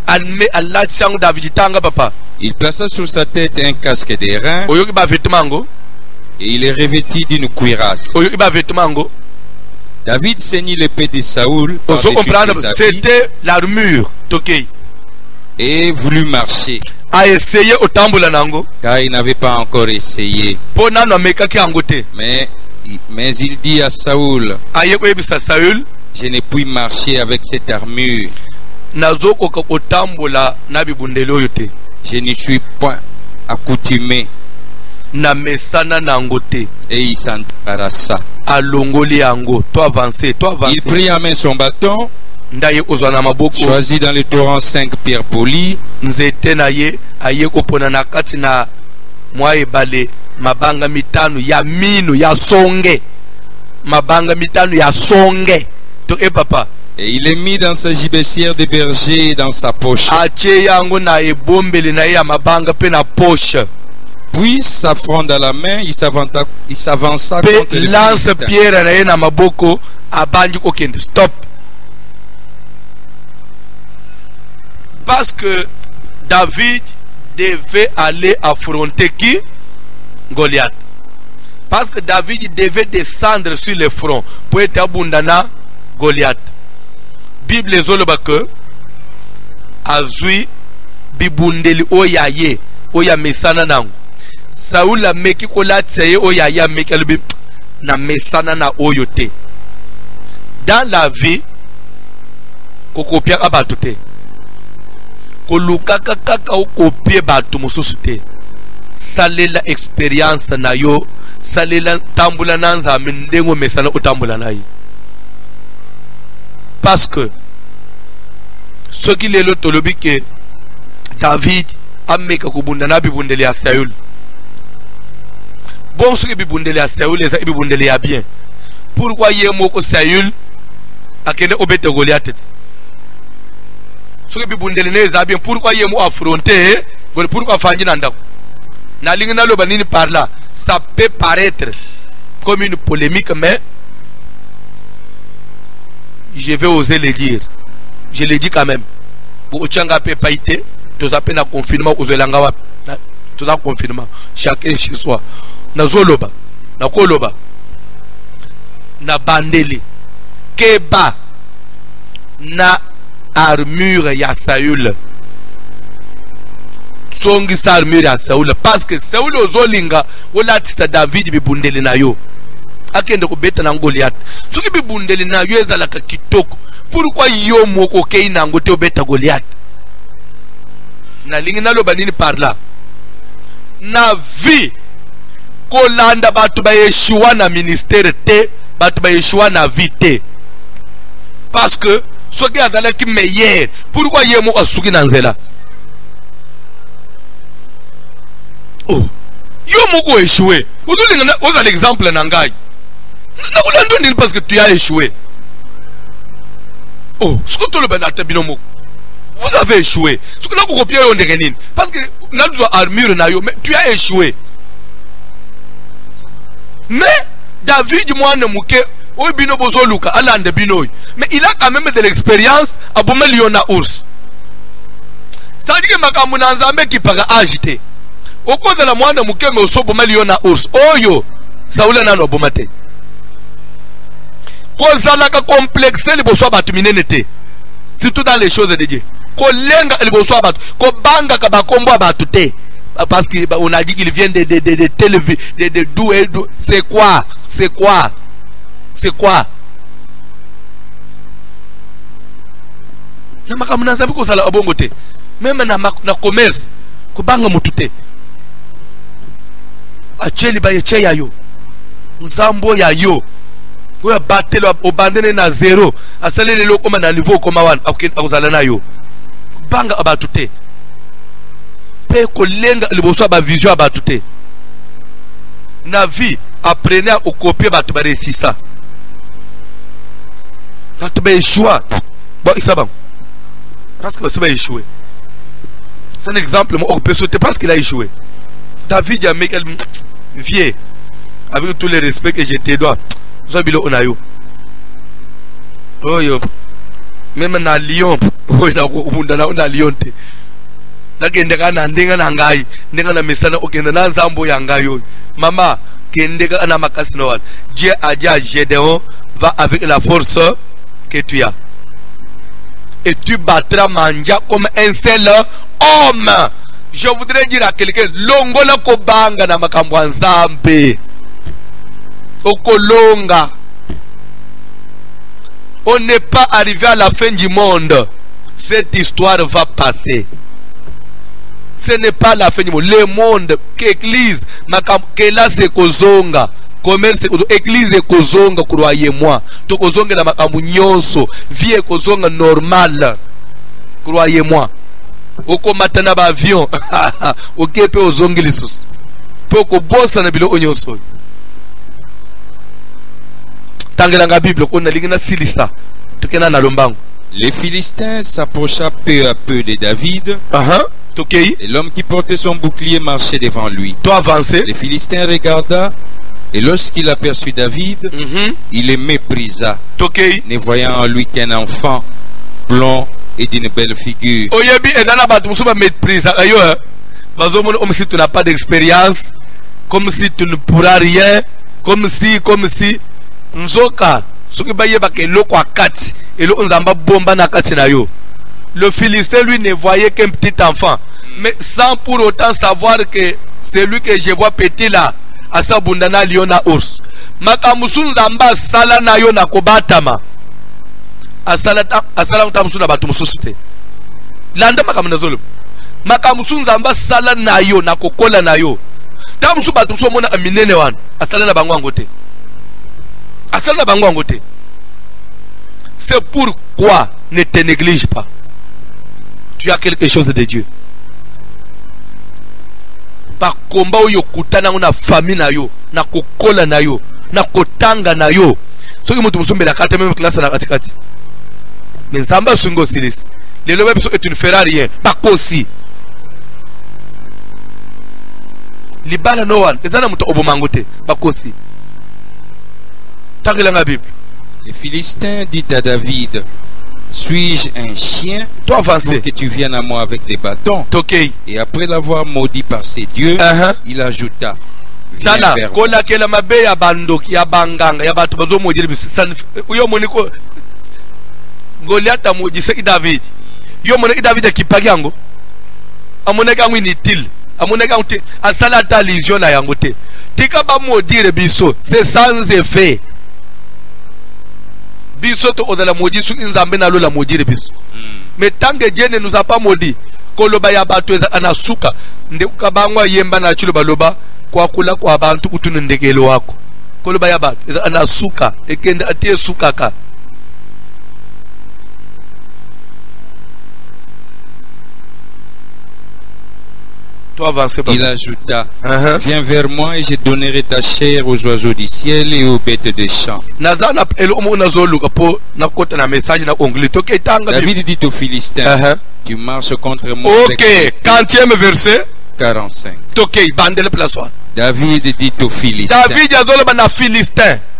Alme Allah sang David tanga papa. Il plaça sur sa tête un casque d'airain. Oyoki ba vêtement ngo. Et il est revêtu d'une cuirasse. Oyoki ba vêtement ngo. David ceignit l'épée de Saoul. C'était l'armure. Tokei. Et voulut marcher. A essayé au tamboula nango. Car il n'avait pas encore essayé. Mais il dit à Saoul, je ne puis marcher avec cette armure. Je ne suis point accoutumé. Et il s'embarrassa. Il prit en main son bâton, choisi dans le torrent 5 pierres polies, mabanga mitano ya minu ya songe, mabanga mitano ya songe to papa. Et il est mis dans sa gibecière de berger dans sa poche. Puis sa fronde à la main, il s'avança contre le lance pierre na na maboko abandi okende. Stop. Parce que David devait aller affronter qui? Goliath. Parce que David devait descendre sur le front pour être abondana Goliath. Bible zoloba que azui bibundeli oyaye oya mesana nangu. Saul a meki kola tseye oyaya meki alubi na mesana na oyote. Dans la vie, kokopia abatu te. Koluka kaka okopie batu mususu te. Salela experience na yo, salela tambula nanza mendengo mesana utambula na yi. Parce que ce qui est l'autre lobby que David a mis que kubundana bibundeli a Saül. Bon, ce qui bibundeli a Saül, les bibundeli a bien. Pourquoi y a moko Saül a kene obete Goliath? Ce qui bibundeli ne a bien. Pourquoi y a mo affronter? Pourquoi fangi nanda? Na lingna lo banini par là, ça peut paraître comme une polémique, mais je vais oser le dire. Je le dis quand même. Pour Changa pe païté, tout ça peine à confinement aux Elangawa. Tout ça confinement. Chacun chez soi. Na zoloba, na koloba, na bandeli, keba, na armure ya Saül. Songi sa armure ya Saül. Parce que Saül ozolinga, ola tista David bibundeli na yo. Akende kubeta na Goliath. Soki bibundeli na yo ezalaka kitoko. Pourquoi yo moko kei na ngote obeta Goliath? Na lingi na loba nini par là? Na vie kolanda batu ba Yeshua na ministère te, batu ba Yeshua na vie te. Parce que soki azala ki meilleur, pourquoi yo moko asuki na nzela? Oh, yo moko échoué. Oza l'exemple na ngai. Na kolando nini parce que tu as échoué. Oh, ce que tu le benate binomo. Vous avez échoué. Ce que nous copions on est parce que nous avons armure na yo, mais tu as échoué. Mais David moi ne mouke o bino bozo luka alande binoy. Mais il a quand même de l'expérience à bomel yona ours. C'est-à-dire que makamuna nzambe qui paga agité. Au cours de la moine mouke mais au so bomel yona ours. Oyo Saoula na no bomate. Kozalaka complexe le boso batu minene te. Surtout dans les choses de Dieu. Kolenga le boso batu, ko banga ka bakombo batu te. Parce qu'on a dit qu'il vient de téléviser, de d'où et d'où. C'est quoi? C'est quoi? C'est quoi? Na makamuna sabi ko sala abongo te. Même na commerce, ko banga mutu te. Acheli ba yeche ya yo. Nzambo ya yo. Oya batelo obandene na zéro asalele lokoma na niveau koma wana akuzala na yo banga abatute pe kolenga liboso ba vision abatute na vie apprenez à copier batu ba resisa batu ba échouer bon isaba parce que c'est pas échoué. C'est un exemple moi on peut sauter parce qu'il a échoué. David a mis vieux avec tout le respect que je te dois. Zobilo onayo. Oyo. Même na Lyon, oyo na kubunda na Lyon te. Na kendeka na ndenga na ngai, ndenga na mesana okenda na nzambo ya ngai. Mama, kendeka na makasi no wana. Dieu a dit à Gédéon, va avec la force que tu as. Et tu battras Manja comme un seul homme. Je voudrais dire à quelqu'un, longola kobanga na makambo nzambe. Okolonga. On n'est pas arrivé à la fin du monde. Cette histoire va passer. Ce n'est pas la fin du monde. Le monde, l'église, que là c'est kozonga. Commerce, église kozonga, croyez-moi. To kozonga la makambu nyonso. Vie kozonga normal. Croyez-moi. Oko matana ba avion. Ok pe ozongi lisusu. Poko bossa na bilo onyonso. Les Philistins s'approcha peu à peu de David. Et l'homme qui portait son bouclier marchait devant lui. Les Philistins regarda et lorsqu'il aperçut David, il le méprisa, ne voyant en lui qu'un enfant blond et d'une belle figure. Comme si tu n'as pas d'expérience, comme si tu ne pourras rien, comme si. Nzoka, le Philistin, lui, ne voyait qu'un petit enfant. Mais sans pour autant savoir que c'est lui que je vois petit là, Asa Bundana Liona Urs. Makamusun Zamba Sala Nayo na Kobatama. Asala Tamusuna Batumususite. Landa Makamunazolo. Makamusun Zamba Sala Nayo na Kokola Nayo. Tamusu Batuso Mona Aminene Wan. Asala na Bangwangote. Asala na Bangwangote. C'est pourquoi ne te néglige pas. Tu as quelque chose de Dieu. Par combat où yokutana na famille na yo, na kokola na yo, na kotanga na yo. Ce que mutu musumbe la carte même classe na katikati. Mais Zamba sungo silis. Le lobe est une Ferrari, pas kosi. Libala no one, ezana mutu obomangote, pas kosi. Tangela la Bible. Les Philistins dit à David: suis-je un chien pour que tu viennes à moi avec des bâtons? Et après l'avoir maudit par ses dieux, il ajouta: viens vers moi. Goliath a maudit David. Yo moneki David akipaki yango. Amoneki yango inutile. Amoneki yango te. Asala ta illusion na yango te. Tika ba maudire biso, c'est sans effet. Biso to odala maudit su inzambe na lo la maudire biso. Mais tant que Dieu ne nous a pas maudit, koloba ya bato eza anasuka nde ukabangwa yemba na chilo baloba kwa kula kwa abantu kutunu ndekelo wako. Koloba ya bato eza anasuka ekende atie sukaka. Il ajouta: viens vers moi et je donnerai ta chair aux oiseaux du ciel et aux bêtes des champs. David dit aux Philistins: tu marches contre moi. Ok, 40e verset 45. David dit aux Philistins: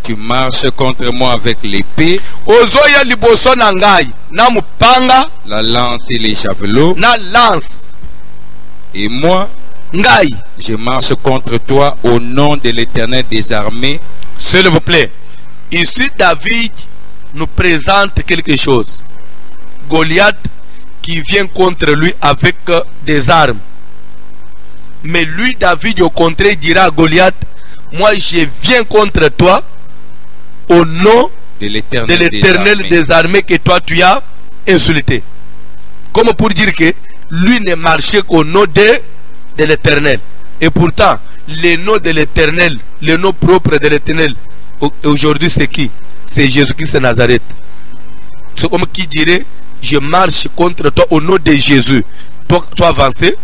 tu marches contre moi avec l'épée, la lance et les javelots. Et moi, je marche contre toi au nom de l'Éternel des armées. S'il vous plaît, ici David nous présente quelque chose. Goliath qui vient contre lui avec des armes. Mais lui, David, au contraire, dira à Goliath: moi je viens contre toi au nom de l'Éternel des armées que toi tu as insulté. Comme pour dire que lui ne marchait qu'au nom de l'Éternel. Et pourtant, le nom de l'Éternel, le nom propre de l'Éternel, aujourd'hui c'est qui? C'est Jésus-Christ de Nazareth. C'est comme qui dirait: je marche contre toi au nom de Jésus. Toi avancé.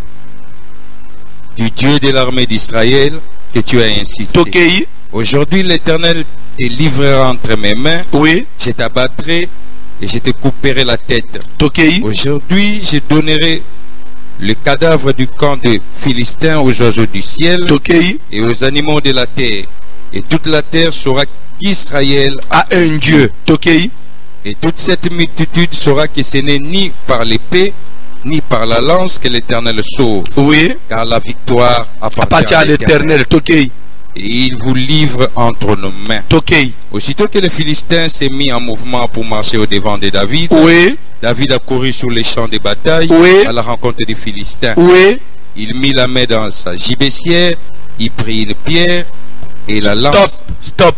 Du Dieu de l'armée d'Israël que tu as incité. Aujourd'hui l'Éternel te livrera entre mes mains. Oui. Je t'abattrai et je te couperai la tête. Aujourd'hui, je donnerai le cadavre du camp des Philistins aux oiseaux du ciel et aux animaux de la terre. Et toute la terre saura qu'Israël a un Dieu. Et toute cette multitude saura que ce n'est ni par l'épée, ni par la lance que l'Éternel sauve. Oui. Car la victoire appartient à l'Éternel. Et il vous livre entre nos mains. Aussitôt que le Philistin s'est mis en mouvement pour marcher au devant de David, David a couru sur les champs de bataille à la rencontre des Philistins. Il mit la main dans sa gibecière, il prit une pierre et la lance. Stop.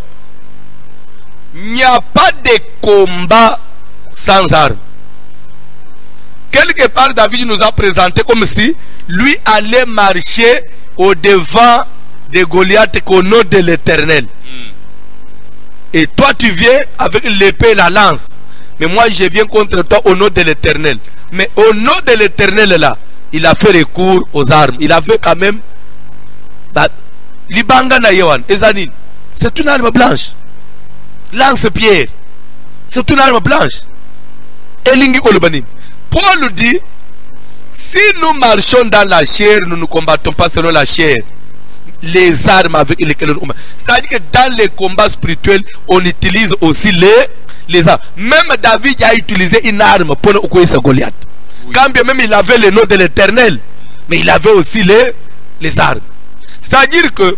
Il n'y a pas de combat sans armes. Quelque part, David nous a présenté comme si lui allait marcher au devant de Goliath au nom de l'Éternel. Et toi tu viens avec l'épée et la lance. Mais moi je viens contre toi au nom de l'Éternel. Mais au nom de l'Éternel là, il a fait recours aux armes. Il a fait quand même Libanga na Yewan, Ezanin. C'est une arme blanche. Lance-pierre. C'est une arme blanche. Elingi Kolobanin. Paul dit: si nous marchons dans la chair, nous ne combattons pas selon la chair. Les armes avec lesquelles on combat. C'est-à-dire que dans les combats spirituels, on utilise aussi les armes. Même David a utilisé une arme pour Goliath. Quand bien même il avait le nom de l'Éternel, mais il avait aussi les armes. C'est-à-dire que,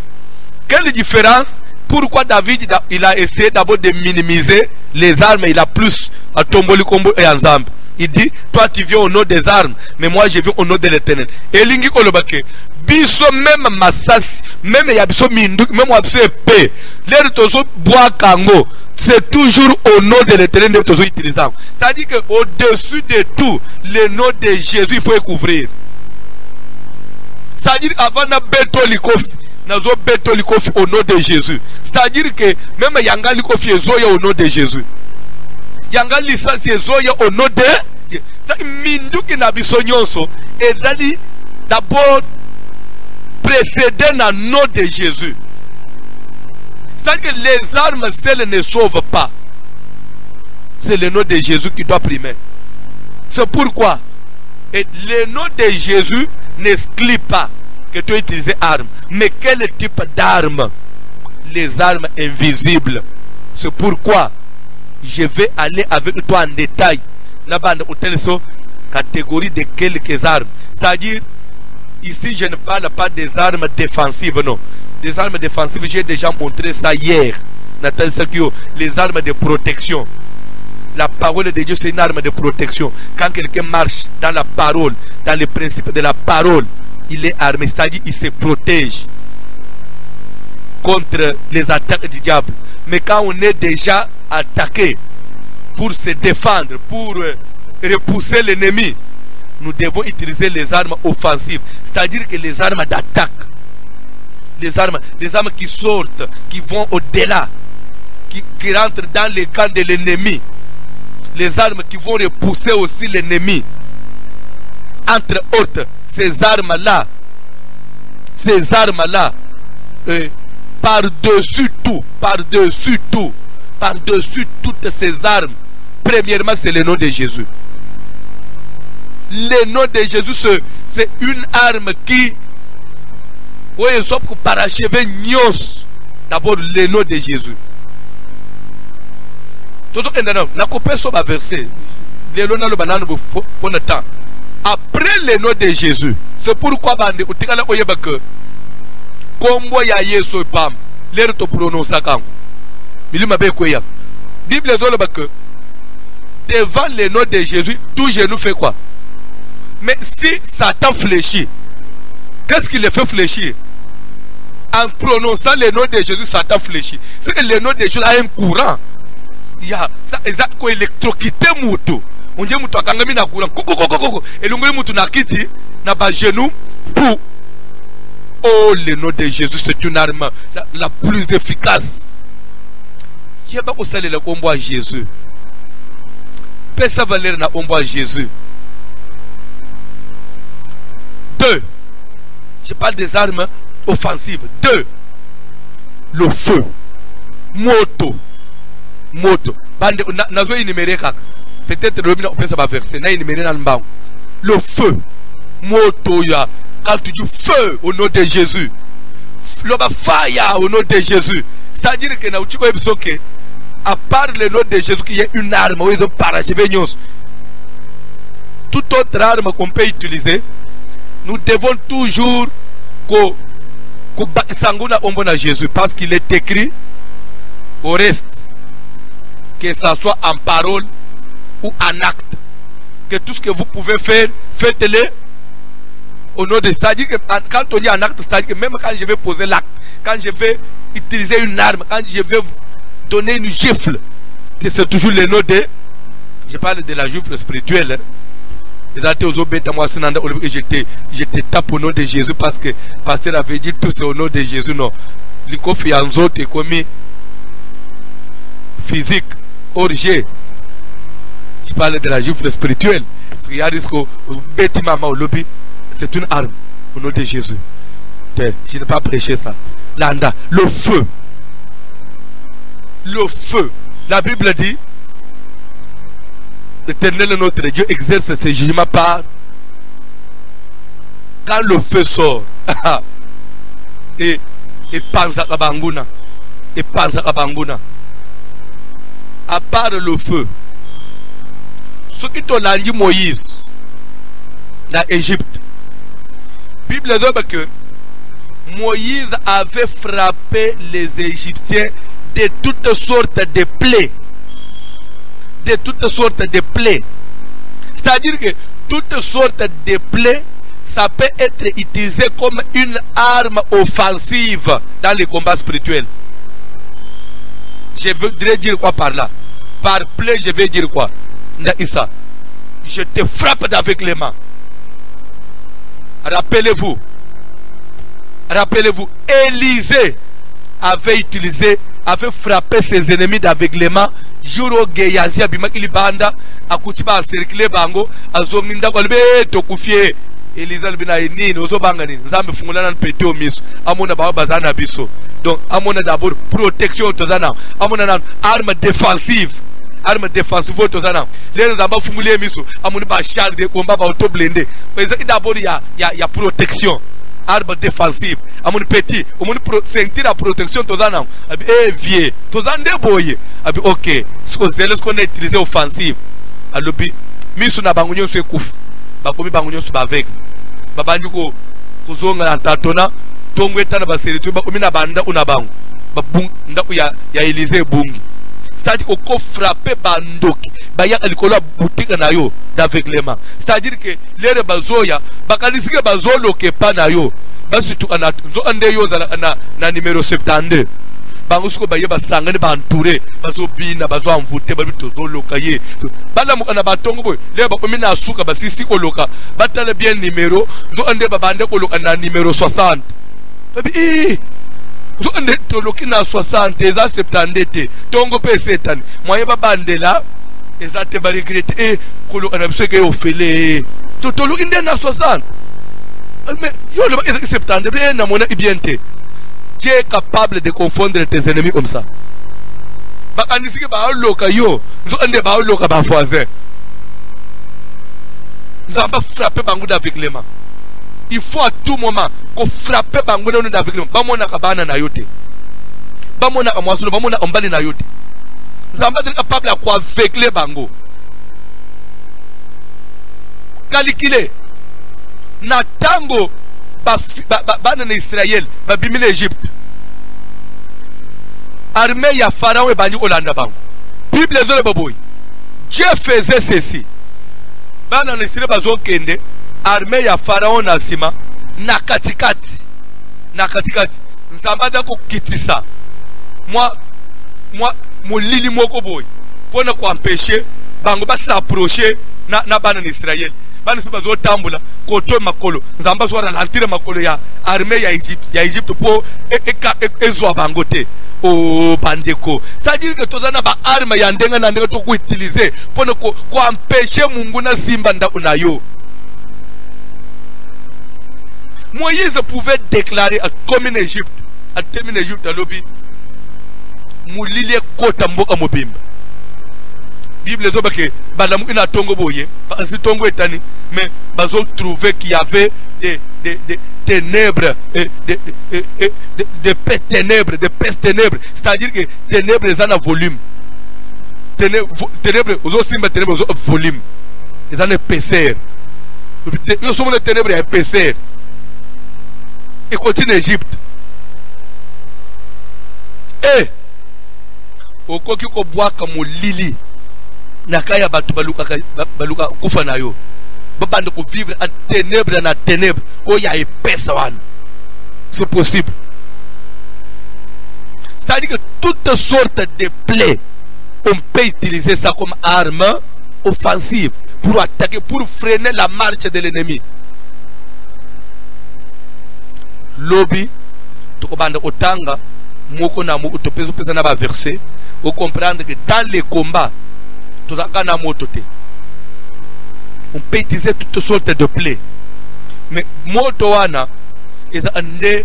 quelle différence? Pourquoi David il a essayé d'abord de minimiser les armes et il a plus à Tomboli Kombo et ensemble. Il dit, toi tu viens au nom des armes, mais moi je viens au nom de l'Éternel. Et Lingi Kolobake, biso même Massas, même Yabiso Minduk, même Yabiso Epé, l'air Tozo Bois Kango, c'est toujours au nom de l'Éternel que Tozo utilisant. C'est-à-dire qu'au-dessus de tout, le nom de Jésus, il faut couvrir. C'est-à-dire qu'avant de Beto Likofi, nazo beto likofi au nom de Jésus. C'est-à-dire que même yanga likofi ezoya au nom de Jésus. Yanga lisasi ezoya au nom de Jésus. C'est minduki na biso nyonso ezali d'abord précédé na nom de Jésus. C'est-à-dire que les armes seules ne sauvent pas. C'est le nom de Jésus qui doit primer. C'est pourquoi et le nom de Jésus n'exclut pas que tu utilises armes. Mais quel type d'armes? Les armes invisibles. C'est pourquoi je vais aller avec toi en détail. Là-bas, on catégorie de quelques armes. C'est-à-dire, ici, je ne parle pas des armes défensives, non. Des armes défensives, j'ai déjà montré ça hier. Les armes de protection. La parole de Dieu, c'est une arme de protection. Quand quelqu'un marche dans la parole, dans les principes de la parole, il est armé, c'est-à-dire il se protège contre les attaques du diable. Mais quand on est déjà attaqué pour se défendre, pour repousser l'ennemi, nous devons utiliser les armes offensives, c'est-à-dire que les armes d'attaque, les armes qui sortent, qui vont au-delà, qui rentrent dans les camps de l'ennemi, les armes qui vont repousser aussi l'ennemi. Entre autres, ces armes-là, par-dessus toutes ces armes, premièrement, c'est le nom de Jésus. Le nom de Jésus, c'est une arme qui, oui, sauf que parachever Nios, d'abord le nom de Jésus. Tout ce qu'on a coupé sur ma verset, le nom de banane pour le temps. Après le nom de Jésus, c'est pourquoi bande utikala oyebaka kombo ya Yesu pam l'air to prononcer quand milima be koya Bible dit baka devant le nom de Jésus tout genou fait quoi? Mais si Satan fléchit, qu'est-ce qui le fait fléchir? En prononçant le nom de Jésus, Satan fléchit. C'est que le nom de Jésus a un courant. Il y a ça exact quoi électrocuté mutu. On dit mutu akangami na courant koko et l'ongoli mutu na kiti na ba genou pour. Oh, le nom de Jésus, c'est une arme la plus efficace. Je vais pas saluer le combat à Jésus. Pesa valeur na combat à Jésus. 2. Je parle des armes offensives. 2. Le feu. Moto. Bande nazo énuméré kaka. Peut-être le on peut ça va verser na énuméré dans le bas. Le feu. Moto ya. Quand tu dis feu au nom de Jésus, le fire au nom de Jésus, c'est-à-dire que à part le nom de Jésus, qu'il y a une arme, où ils ont parachevé. Toute autre arme qu'on peut utiliser, nous devons toujours que Jésus, parce qu'il est écrit au reste, que ça soit en parole ou en acte, que tout ce que vous pouvez faire, faites-le au nom de ça. C'est-à-dire que quand on dit un acte, c'est-à-dire que même quand je vais poser l'acte, quand je vais utiliser une arme, quand je vais donner une gifle, c'est toujours le nom de. Je parle de la gifle spirituelle. Je te tape au nom de Jésus parce que le pasteur avait dit tout c'est au nom de Jésus. Non. Le coffre en zone est commis physique, orgé. Je parle de la gifle spirituelle. Parce qu'il y a des bêtements au lobby. C'est une arme au nom de Jésus. Je n'ai pas prêché ça. Landa, le feu. Le feu. La Bible dit l'Éternel notre Dieu exerce ses jugements par quand le feu sort. et pense à Banguna. Et pense à Banguna. À part le feu, ce qui t'a dit Moïse dans l'Égypte, Bible dit que Moïse avait frappé les Égyptiens de toutes sortes de plaies. De toutes sortes de plaies. C'est-à-dire que toutes sortes de plaies, ça peut être utilisé comme une arme offensive dans les combats spirituels. Je voudrais dire quoi par là? Par plaie, je vais dire quoi? Naïssa, je te frappe d'aveuglement. Rappelez-vous, Élisée avait frappé ses ennemis d'aveuglement. Juro Geyazi abima ilibanda akutiba cercle bango azonginda kwalbe tokufie Élisée albina nini ozobanga nini nzambe fungulana mpeteo miso amona ba bazana biso. Donc amona d'abord protection tozana amona arme défensive tozana les nzamba fungule miso amoni ba char de combat ba auto blindé d'abord ya protection. Arme défensive, amon petit, amon sentir la protection tozana, abi vieux, tozande boye, abi ok, ce qu'on a utilisé offensive, alobi, misu na bangunyo se kouf, bakomi bangunyo se bavek, babandu ko kozonga na tatona, tongweta na baseritu, bakomi na banda una bangu, babung ndaku ya Élisée bungi. C'est-à-dire qu'on frappe bandoki, baya alikola boutique na yo d'aveuglement. C'est-à-dire que les bazoya, bakanisike bazolo ke pa na yo. Basitu ana zo ande yo na numéro 72. Bangusuko baye basangane ba entouré, bazo bina bazo envoûté babito zolo kaye. Bala mu kana batongo boy, les ba komina asuka basisi ko loka. Batale bien numéro, zo ande babande ko loka na numéro 60. Babi zo ande to lokina 60 eza 70 tongo pe setani moye babandela eza te ba regretter ko lokana biseke ofele to lokinde na 60 mais yo le 70 bien na mona ibiente. Dieu est capable de confondre tes ennemis comme ça. Ba anisike ba loka yo zo ande ba loka ba voisin nzamba frapper bango d'aveuglement. Il faut à tout moment qu'on frappe bango d'aveuglement. Bamona kabana na yote. Bamona amwasulo, bamona ombali na yote. Nzamba est capable à quoi aveugler bango. Calculer. Na tango bana na Israël, babimi l'Égypte. Armée ya Pharaon et bani olanda bango. Bible zole baboy. Dieu faisait ceci. Bana na Israël bazo kende. Armée ya Pharaon na sima na katikati nzamba dako kitisa moi molili moko boy pona ko empêcher bango ba s'approcher na bana na Israël bana se bazo tambula koto makolo nzamba so ralentir makolo ya armée ya Egypte po ezwa bango te o bandeko. C'est-à-dire que tozana ba arme ya ndenga na ndenga to ko utiliser pona ko empêcher mungu na simba nda unayo. Moïse pouvait déclarer comme en Égypte, à terminer Égypte à l'obi, Moulilé Kota Mboka Mobimba. Bible dit que Balamu ina tongo boye, parce que tongo etani, mais bazo trouvé qu'il y avait des ténèbres, des peste ténèbres, c'est-à-dire que ténèbres ils ont un volume. Ténèbres, aux autres simba ténèbres, ils ont un volume. Ils ont un épaisseur. Ils sont les ténèbres et épaisseur. Et continue Égypte. Et au koki ko bois comme lili nakaya batu baluka kufa na yo babande ko vivre en ténèbres na ténèbres o ya épaisse wan. C'est possible. C'est-à-dire que toutes sortes de plaies on peut utiliser ça comme arme offensive pour attaquer, pour freiner la marche de l'ennemi. Lobby tokobanda otanga moko na moko topezo pesa na ba verset au comprendre que dans les combats tozaka na moto te. On peut utiliser toutes sortes de plaies mais moto wana eza ande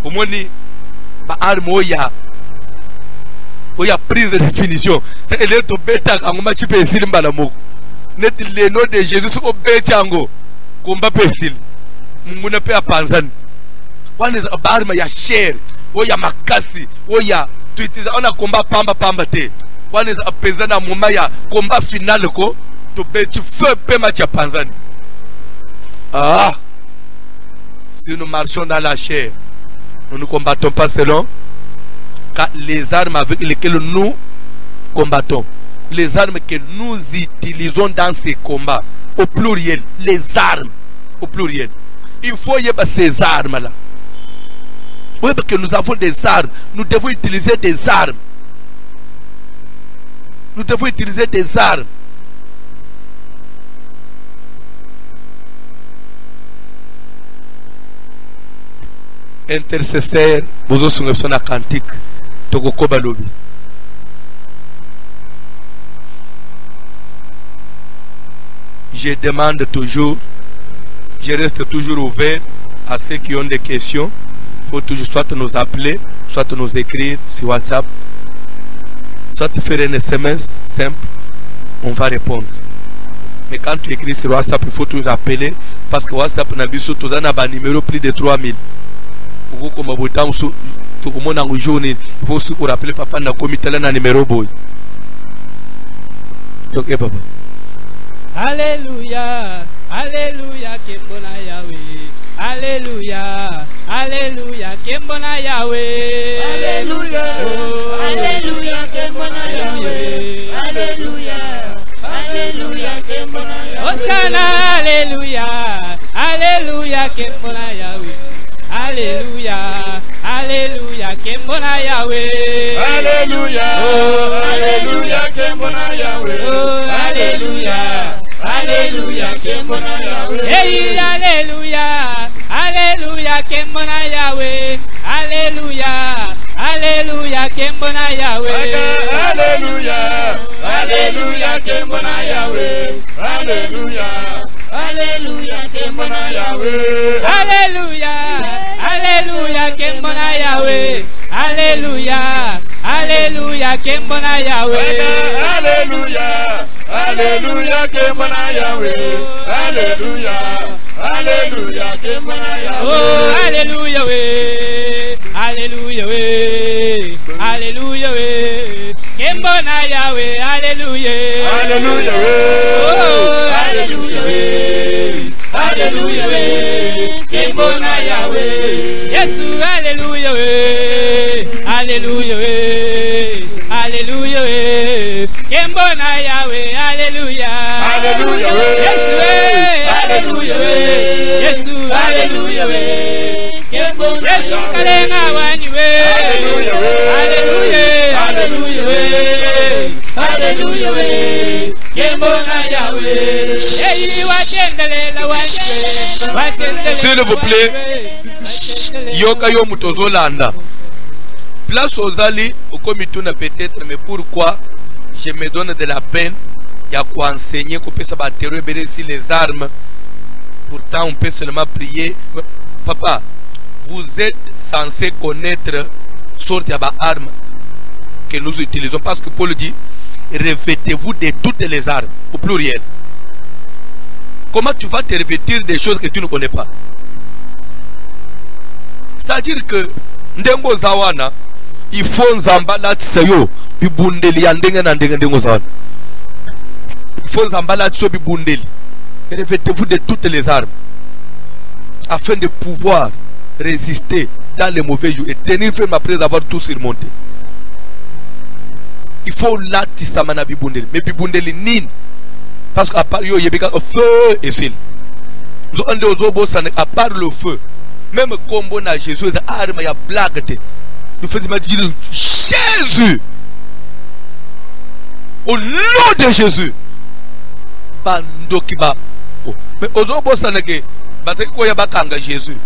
omoni ba arme oya prise de définition c'est ele to beta ngoma chipe silimba la moko net le nom de Jésus ko beta ngo komba pesil mungu na pe apanzani. One is a barma ya share, or ya makasi, or ya tweet on a combat pamba te. One is a pezana mumaya combat final ko to bet you feu pema cha panzani. Ah, Si nous marchons dans la chair, nous ne combattons pas selon les armes avec lesquelles nous combattons. Les armes que nous utilisons dans ces combats, au pluriel, les armes, au pluriel. Il faut y avoir ces armes-là. Oui, parce que nous avons des armes. Nous devons utiliser des armes. Nous devons utiliser des armes. Intercesseur, vous aussi vous avez un cantique. Togoko Balobi. Je demande toujours, je reste toujours ouvert à ceux qui ont des questions. Il faut toujours soit nous appeler, soit nous écrire sur WhatsApp, soit faire un SMS simple, on va répondre. Mais quand tu écris sur WhatsApp, il faut toujours appeler parce que WhatsApp n'a vu surtout un numéro plus de 3000. Il faut aussi rappeler papa na comité là na numéro boy. Ok papa. Alléluia, Alléluia, Kembona Yahweh. Alléluia, Alléluia, Kembona Yahweh. Alléluia, Alléluia, Kembona Yahweh. Alléluia, Alléluia, Kembona Yahweh. Hosanna, Alléluia, Alléluia, Kembona Yahweh. Alléluia, Alléluia, Kembona Yahweh. Alléluia, Alléluia, Kembona Yahweh. Alléluia, Alléluia, Kembona Yahweh. Hey, Alléluia, Alléluia, Kembona Yahweh. Alléluia, Alléluia, Kembona Yahweh. Alléluia, Alléluia, Kembona Yahweh. Alléluia, Alléluia, Kembona Yahweh. Alléluia, Alléluia, Kembona Yahweh. Alléluia, Alléluia, Kembona Yahweh. Alléluia, Alléluia, Kembona Yahweh. Alléluia, Alléluia, Kembona Yahweh. Oh, Alléluia, oui. Alléluia, oui. Alléluia, oui. Kembona Yahweh. Alléluia. Alléluia, oui. Oh, Alléluia, oui. Alléluia, oui. Kembona Yahweh. Yesu, Alléluia, oui. Alléluia, oui. Alléluia, oui. Kembona Yahweh. Alléluia. Alléluia, oui. Yesu, Alléluia, oui. Yesu, Alléluia, oui. Kembona Yesu, Kalenga wanyu, oui. Alléluia, oui. Alléluia, Alléluia, oui. Alléluia, oui. Kembona Yahweh. Yeyi watendelela wanyu. S'il vous plaît, yoka yo mutozolanda. Place aux alliés, au comité peut-être, mais pourquoi je me donne de la peine? Il y a quoi enseigner qu'on peut se battre si les armes. Pourtant, on peut seulement prier. Papa, vous êtes censé connaître sorte d'armes que nous utilisons parce que Paul dit revêtez-vous de toutes les armes au pluriel. Comment tu vas te revêtir des choses que tu ne connais pas? C'est-à-dire que ndengo zawana il faut nzambala tsayo bibundeli ya ndenge na ndenge ndengo zawana. Il faut nzambala tsayo bibundeli. Revêtez-vous de toutes les armes afin de pouvoir résister dans les mauvais jours et tenir ferme après avoir tout surmonté. Il faut la tisamana bibundeli. Mais bibundeli nin. Parce qu'à part yo yebika feu et s'il. À part le feu, même combo na Jésus, arme ya blague. Nous faisons dire Jésus. Au nom de Jésus. Bando kiba. Mais ozobo sanake bataki ko yaba kanga Jésus.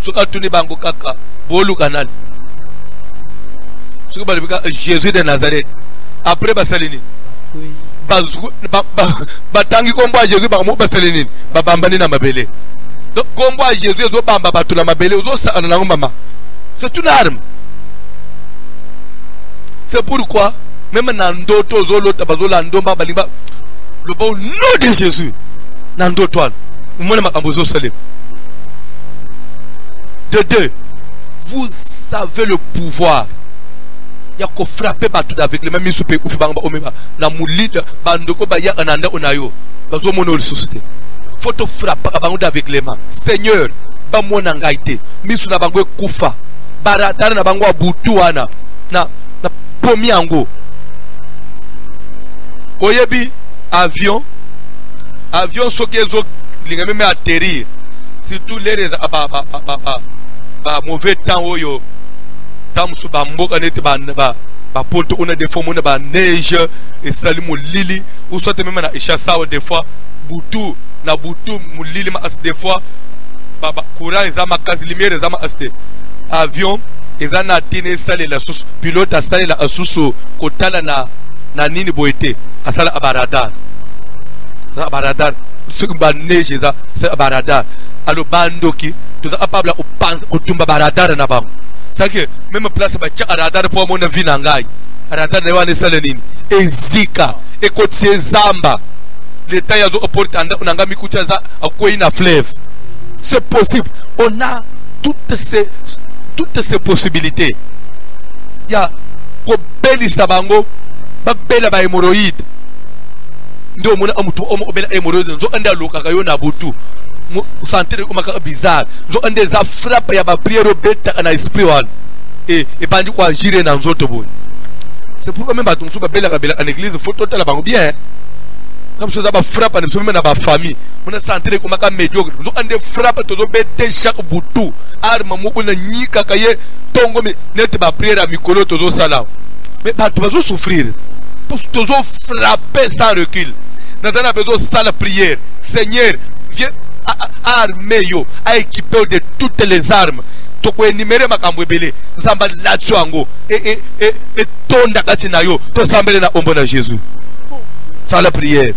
Soka tuni bango kaka bolu kanal. Soka balibika Jésus de Nazareth. Après basalini. Batangi kombo a Jésus bamo basalini. Babambani na mabele. Donc kombo a Jésus zo bamba batu na mabele ozo sa na mama. C'est une arme. C'est pourquoi même nando to zo lota bazola ndomba balimba le bon nom de Jésus. Nando toile. Vous m'avez makambozo salim. De deux, vous avez le pouvoir. Il y a qu'à frapper tout avec les mêmes soupes ou fibanga omeba. La moulide bandoko baya ananda onayo. Bazo mono société. Faut te frapper avec les mains. Seigneur, ba mona ngaite misu na bango kufa baradar na bango butu wana na pomi yango oyebi avion soki ezo linga même atterrir surtout les ba mauvais temps oyo tamsu ba mboka nete ba poto on a des fois on a ba neige et salimu lili ou soit même na ishasa des fois butu na butu mulili ma as des fois ba courant ezama kazi lumière ezama aste avion ezana tine sale la sous pilote a sale la asusu kotala na nini boete asala abaradar ce que ba neige eza c'est abaradar alo bandoki tu as capable au pense au tumba baradar na bango c'est que même place ba cha radar pour mon vie na ngai radar ne wana sala nini ezika ekotse zamba l'état yazo opporte nanga mikucha za akoi na fleuve. C'est possible. On a toutes ces possibilités. Il y a Kobeli Sabango, Babela ba hémorroïde. Ndo mona amutu obela hémorroïde nzo anda loka kayo na butu. Santé ko maka bizarre. Nzo ande za frappe ya ba prière beta na esprit wan. Et bandi ko agir na nzoto boy. C'est pourquoi même batum so babela kabela en église faut total bango bien. Comme ça va frapper même dans ma famille on a senti comme un médiocre nous on des frappes tous bêter chaque boutou arme mo na nyika kaye tongo me net ba prière à mikolo tous sala mais pas tu vas souffrir tous frapper sans recul nous avons besoin de ça la prière Seigneur viens armer yo à équiper de toutes les armes to ko énumérer makambo ebele nzamba latso yango et tonda kati na yo to sambele na ombo na Jésus. Sans la prière.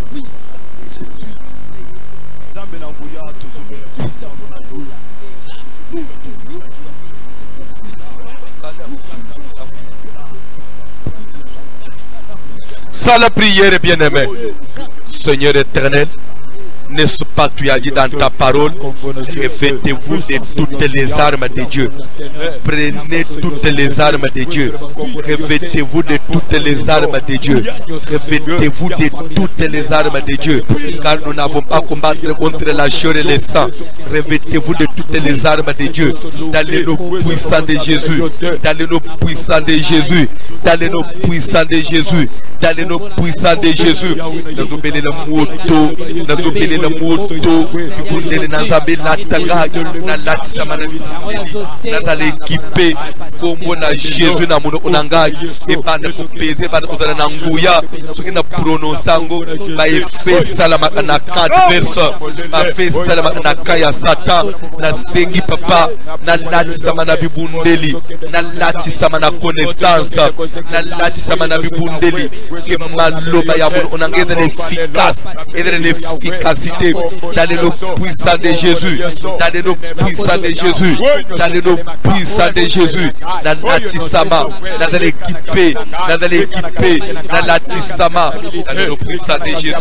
Sans la prière, bien-aimé. Seigneur éternel, n'est-ce pas tu as dit dans ta parole, revêtez-vous de toutes les armes de Dieu. Prenez toutes les armes de Dieu. Revêtez-vous de toutes les armes de Dieu. Revêtez-vous de toutes les armes de Dieu. Car nous n'avons pas combattu contre la chair et le sang. Revêtez-vous de toutes les armes de Dieu. Dans le nom puissant de Jésus. Dans le nom puissant de Jésus. Dans le nom puissant de Jésus. Dans le nom puissant de Jésus. Nous obéissons le moto. Nous obéissons le moto. Nous nzambe latanga na latisa nazali équipé kombo na Jésus na mono onangai et bande ko peze bande ko na nguya soki na prononçango ba efe salama na 4 verses ba fe salama na kaya satan na sengi papa na latisa na bibundeli na latisa na connaissance na latisa na bibundeli que maloba ya mono onangai est efficace et de l'efficacité dans le nom puissant de Jésus, dans le nom puissant de Jésus, dans le nom puissant de Jésus, dans l'atisama, dans l'équipé, dans l'équipé, dans l'atisama, dans le nom puissant de Jésus,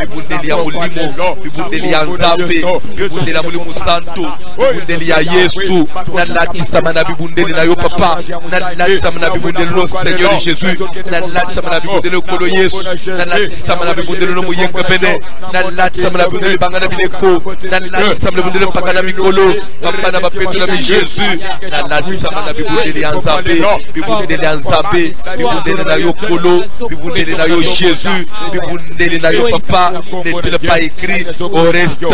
Bibundelia Mulimo, Bibundelia Nzambe, Bibundelia Mulimo Santo, Bibundelia Yesu, dans l'atisama na Bibundeli na yo papa, dans l'atisama na Bibundeli no Seigneur Jésus, dans l'atisama na Bibundeli kolo Yesu, dans l'atisama na Bibundeli no Muyenga Bene, dans l'atisama na Bibundeli bangana bileko, dans l'atisama na Bibundeli pakana mikolo, papa na bapendo na Jésus, dans l'atisama na Bibundeli Nzambe, Bibundeli Nzambe, Bibundeli na yo kolo, Bibundeli na yo Jésus, Bibundeli na yo papa, n'est-il pas écrit au reste,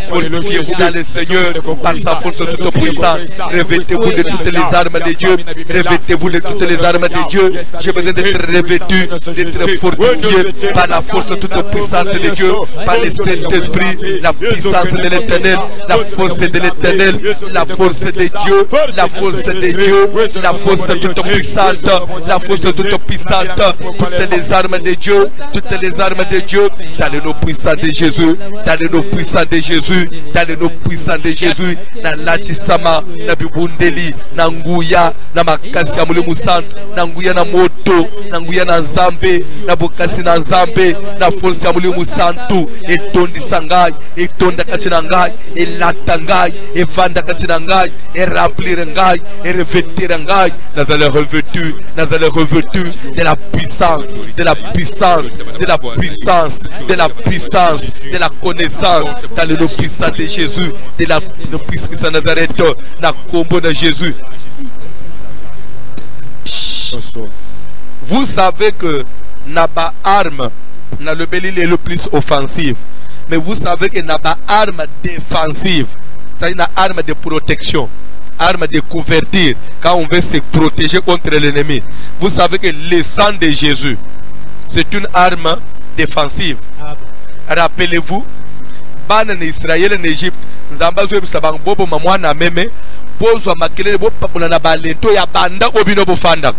fortifiez-vous dans le Seigneur par sa force toute puissante, revêtez-vous de toutes les armes de Dieu, revêtez-vous de toutes les armes de Dieu, j'ai besoin d'être revêtu, d'être fortifié par la force toute puissante de Dieu, par le Saint-Esprit, la puissance de l'Éternel, la force de l'Éternel, la force de Dieu, la force de Dieu, la force toute puissante, la force toute puissante, toutes les armes de Dieu, toutes les armes de Dieu, dans le nom puissant de Jésus, dans le nom puissant de Jésus, dans le nom puissant de Jésus, dans l'atisama, na bibundeli, na nguya, na makasi ya mulimu santo, na nguya na moto, na nguya na nzambe, na bokasi na nzambe, na force ya mulimu santo, et tondisa pesa ngai, et tonda katina ngai, et lata ngai, et vanda katina ngai, et remplir ngai, et revêtir ngai. Nous allons revêtu de la puissance, de la puissance, de la puissance, de la puissance, de la connaissance, dans le nom puissant de Jésus, de la puissance de Nazareth, la combo de Jésus. Vous savez que n'a pas arme, n'a le belil est le plus offensif, mais vous savez que n'a pas arme défensive, c'est-à-dire une arme de protection, arme de couverture quand on veut se protéger contre l'ennemi. Vous savez que le sang de Jésus, c'est une arme défensive. Rappelez-vous, ban en Israël en Égypte, nzamba zo bisabang bobo mamwana meme, bozo makelele bo papuna na balento ya banda obino bofanda.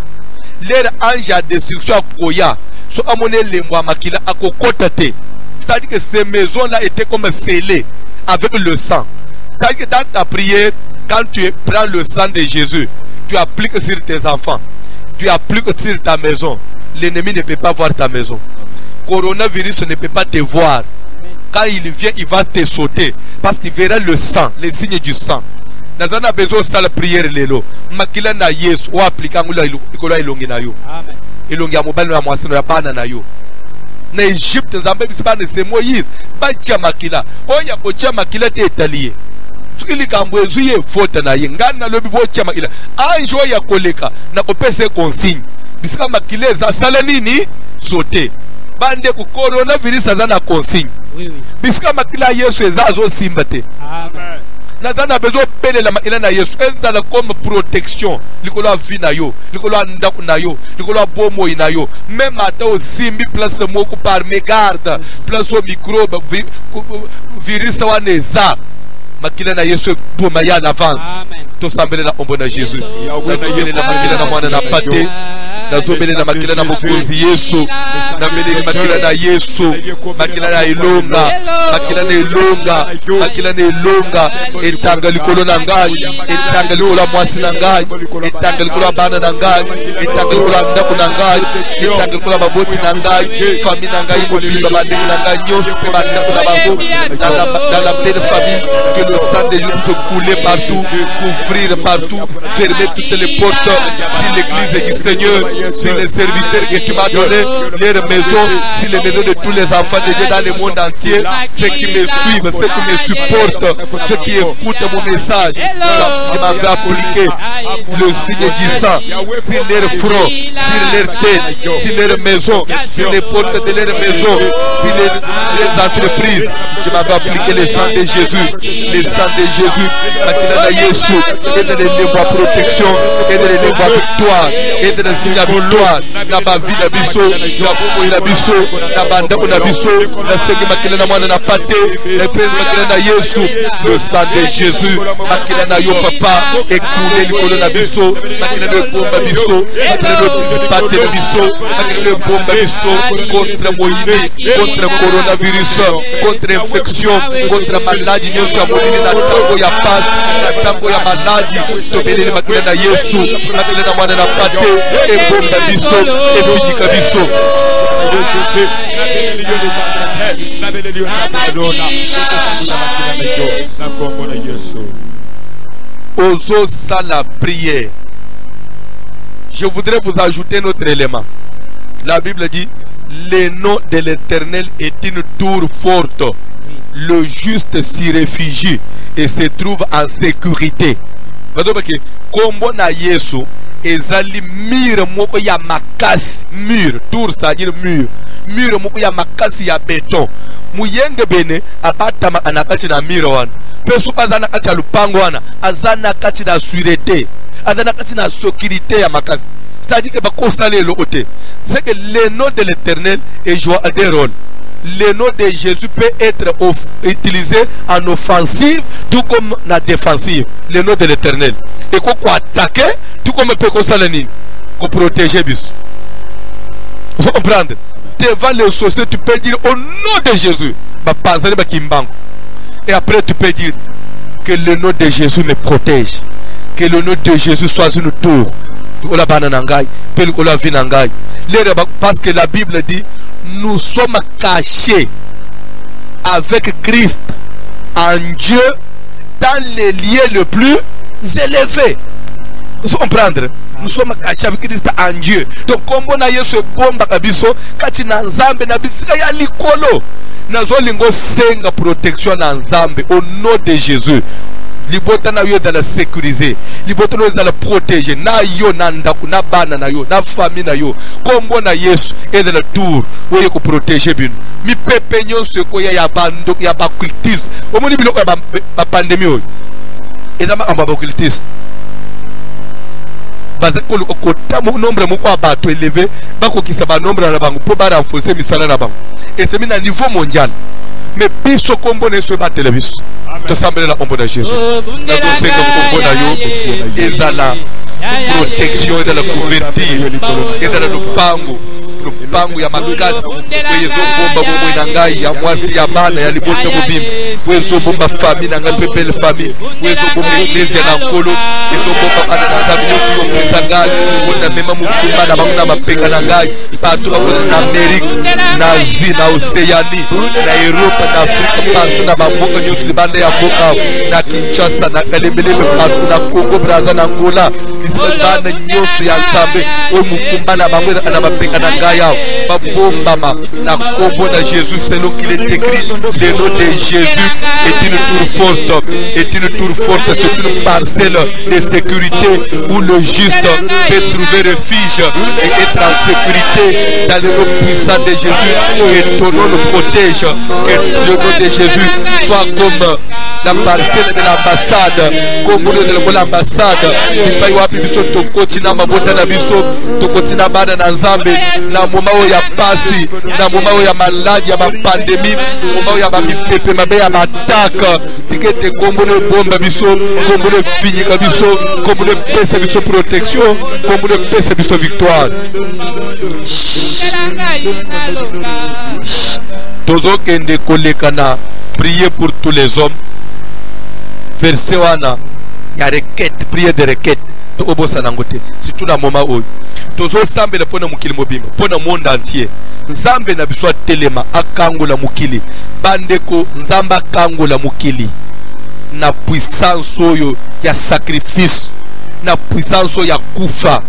Leur ange à destruction koya, so amone lengwa makila akokotate. C'est-à-dire que ces maisons-là étaient comme scellées avec le sang. C'est-à-dire que dans ta prière, quand tu prends le sang de Jésus, tu appliques sur tes enfants, tu appliques sur ta maison. L'ennemi ne peut pas voir ta maison. Coronavirus ne peut pas te voir. Quand il vient, il va te sauter. Parce qu'il verra le sang, les signes du sang. Nous avons besoin de la prière. Makila na Yesu ou appliquer ikola ilongi na yo. Amen. Ilongi ya mobile na mwasino ya bana na yo. Na Egypte nzambe bisaba ne se Moïse ba tia makila. Oya ko tia makila te etalier. Sukili kambo ezuye vote na ye. Ngana lobi bo tia makila. Anjo ya koleka na kopese consigne. Bisika makila za sala nini sauter. Bande ku coronavirus azana consigne. Oui oui. Bisika makila Yesu ezazo simbate. Amen. Nazana besoin pele la makila na Yesu ezala comme protection likolo vie na yo likolo ndaku na yo likolo bomo ina yo même ata o simbi place moko par mégarde place au microbe virus waneza makila na Yesu boma ya en avance to sambele na ombo na Jésus na makila na mwana na pate na zobele na makila na mokozi Yesu na mbele makila na Yesu makila na ilonga makila na ilonga makila na ilonga etanga likolo na ngai etanga likolo la mwasi na ngai etanga likolo bana na ngai etanga likolo ndako na ngai etanga likolo baboti na ngai famille na ngai mobimba bandeko na ngai nyonso pe bandeko na bango dans la belle famille que le sang de Jésus se couler partout couvrir partout fermer toutes les portes si l'église du Seigneur sur les serviteurs que tu m'as donné, les maisons, sur les maisons de tous les enfants de Dieu dans le monde entier, ceux qui me suivent, ceux qui me supportent, ceux qui écoutent mon message, je m'avais appliqué le signe du sang sur leur front, sur leur tête, sur leur maison, sur les portes de leur maison, sur les entreprises. Je m'avais appliqué le sang de Jésus, le sang de Jésus, et de les voies protection, et de les voies victoire, et de les signes victoire. Na ba vie na biso na bomo na biso na banda na biso na seki makila na mwana na pate na pe makila na Yesu le sang de Jésus makila na yo papa écoulé likolo na biso makila na bomba biso makila na pate na biso makila na bomba biso contre moïse contre coronavirus contre infection contre maladie nyonso ya molini na tango ya passe na tango ya maladie tobelele makila na Yesu makila na mwana na pate et bomba biso et fini kabiso Ozo sa la prière. Je voudrais vous ajouter notre élément. La Bible dit le nom de l'Éternel est une tour forte. Le juste s'y réfugie et se trouve en sécurité. Kombo na Yesu ezali mur moko ya makasi, mur tour c'est-à-dire mur moko ya makasi ya béton muyenge bene abatama anakati na mur wana pesu azana kati ya lupango wana azana kati na sûreté azana kati na sécurité ya makasi, c'est-à-dire que bakosa lelo côté c'est que le nom de l'Éternel est joie des rôles. Le nom de Jésus peut être utilisé en offensive tout comme en défensive. Le nom de l'Éternel. Et qu'on attaquer tout comme peut qu'on protéger bis. Il faut comprendre. Devant les sorciers, tu peux dire au nom de Jésus. Et après tu peux dire que le nom de Jésus me protège. Que le nom de Jésus soit une tour. Parce que la Bible dit nous sommes cachés avec Christ en Dieu dans les lieux les plus élevés. Vous comprenez? Nous sommes cachés avec Christ en Dieu. Donc comme on a Yesu bomba kabiso kati na nzambe na bisika ya likolo. Nazo lingo senga protection na nzambe au nom de Jésus. Libota na yo dans la sécuriser, libota na yo dans la protéger, na yo na ndaku na bana na yo, na famille na yo. Kombo na Yesu et dans la tour, oye ko protéger bino. Mi pepe nyonso ko ya bando ya ba cultisme. Omoni biloko ya ba pandémie oyo. Ezama amba ba cultisme. Baza ko kota mo nombre moko abato élevé, ba ko kisa ba nombre na bango po ba renforcer misala na bango. Et c'est mis à niveau mondial. Mais biso kombo ne so ba télévision. To sambela na kombo na Jésus. Na to senga kombo na yo ezala protection de la couverture et de la lupango ya makasi kwezo bomba bomo inangai ya mwasi ya bana ya libota mobimba kwezo bomba famille nanga pepele famille kwezo bomba iglesia na nkolo kwezo bomba bana na sabio yo kwesangali kona mema mukumba na banguna mapenga na ngai partout na Amerique na Asie na Océanie na Europe na Afrique partout na bamboka nyusi libanda ya boka na Kinshasa na Kalebelebe partout na Congo Brazza na Angola bana nyusi ya nzambe o mukumba na bangwe na mapenga na ngai yao babombama na kombo na Jésus selon qu'il est écrit. Le nom de Jésus est une tour forte, c'est une parcelle de sécurité où le juste peut trouver refuge et être en sécurité dans le nom puissant de Jésus. Et ton nom le protège, que le nom de Jésus soit comme la parcelle de l'ambassade, comme le nom de l'ambassade. Il faut y avoir biso to kotina mabota na biso to kotina bana na nzambe na moment ya pasi na moment ya maladie ya pandémie moment ya mipepe mabe ya attaque tikete kombo ne bomba biso kombo ne finika biso kombo ne pesa biso protection kombo ne pesa biso victoire. Tozo kende kolekana prier pour tous les hommes. Verset wana ya requête, prière de requête. To obosa nangote surtout na moment oyo tozo sambe na pona mukili mobimba pona monde entier nzambe na biswa telema akangola mukili bandeko nzamba akangola mukili na puissance oyo ya sacrifice na puissance oyo ya kufa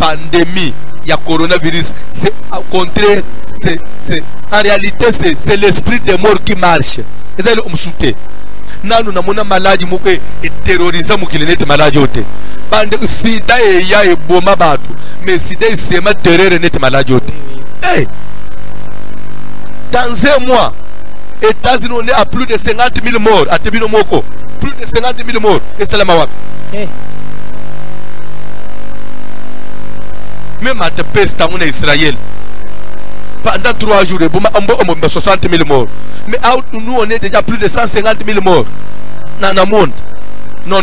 pandémie ya coronavirus. C'est au contraire, c'est en réalité c'est l'esprit des morts qui marche. Et là on soute nanu na mona maladie moko e terroriser mukili nete maladie ote bande sida e ya e boma batu mais sida e sema terreur nete maladie ote. Hey, dans un mois États-Unis on est à plus de 50 000 morts à Tebino Moko, plus de 50 000 morts et c'est la mawa. Hey, même à te peste en Israël pendant 3 jours on a 60 000 morts, mais nous on est déjà plus de 150 000 morts dans le monde. Non,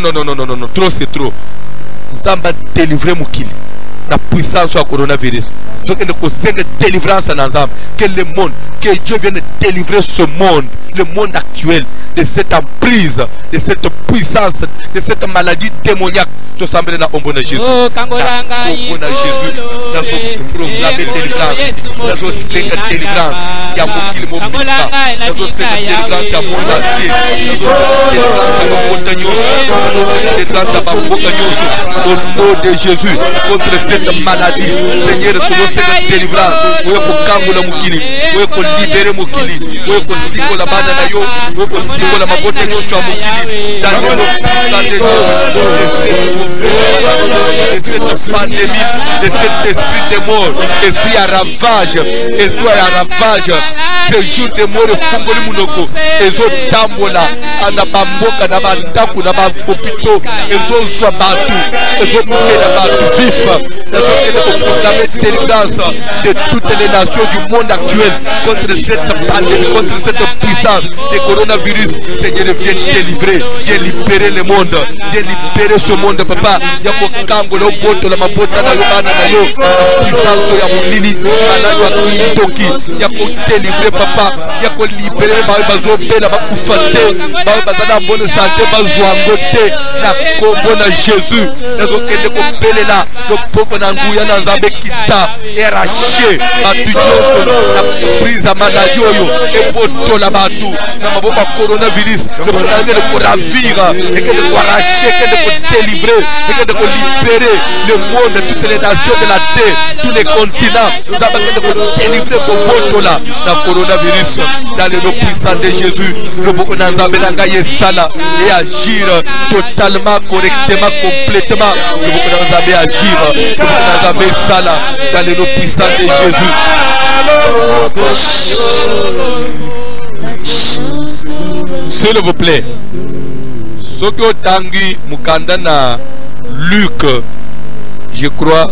trop c'est trop. Zamba délivrer Mukili la puissance du coronavirus. Donc il y a une délivrance dans Zamba. Que le monde, que Dieu vienne délivrer ce monde, le monde actuel, de cette emprise, de cette puissance, de cette maladie démoniaque. Tout semble dans l'ombre de Jésus. Dans l'ombre de Jésus, dans son proclamé délivrance, dans son seigneur délivrance, il y a Mukili Mobile, dans son seigneur délivrance, il y a monde entier, au nom de Jésus, contre cette maladie, Seigneur, tout le Seigneur délivrance, où est pour Kangola Mukili, où est pour libérer Mukili, où est pour Siko la banana yo, où est pour Siko la mabote yo sur Mukili, dans le nom puissant de Jésus. De cette pandémie, de cet esprit de mort, esprit à ravage, ce jour de mort de Fungoli Munoko, et zo tambola, na bamboka, na bandaku, na bafopito, et zo joie partout, et zo mourir na batu vif, et zo proclamer cette délivrance de toutes les nations du monde actuel contre cette pandémie, contre cette puissance de coronavirus. Seigneur, viens délivrer, viens libérer le monde, viens libérer ce monde, papa. Yako kango la boto la mabota na yo bana na yo puissance ya mulili ana yo akintoki yako délivrer papa yako libérer ba bazo pela ba kufate ba bazana bonne santé ba zwangote na kombo na Jésus na ko kende ko pelela no poko nanguya na nzambe kita erache batu nyonso na prise ya maladi oyo ebotola batu na maboko ya coronavirus lokola ekende koravira ekende koarrache ekende kodélivrer ekende kolibérer le monde toutes les nations de la terre tous les continents nzambe ekende kodélivrer kobotola na coronavirus dans le nom puissant de Jésus loboko na nzambe na ngai esala et agir totalement correctement complètement loboko na nzambe agir loboko na nzambe esala dans le nom puissant de Jésus. S'il vous plaît, ce que Tanguy Mukandana Luc, je crois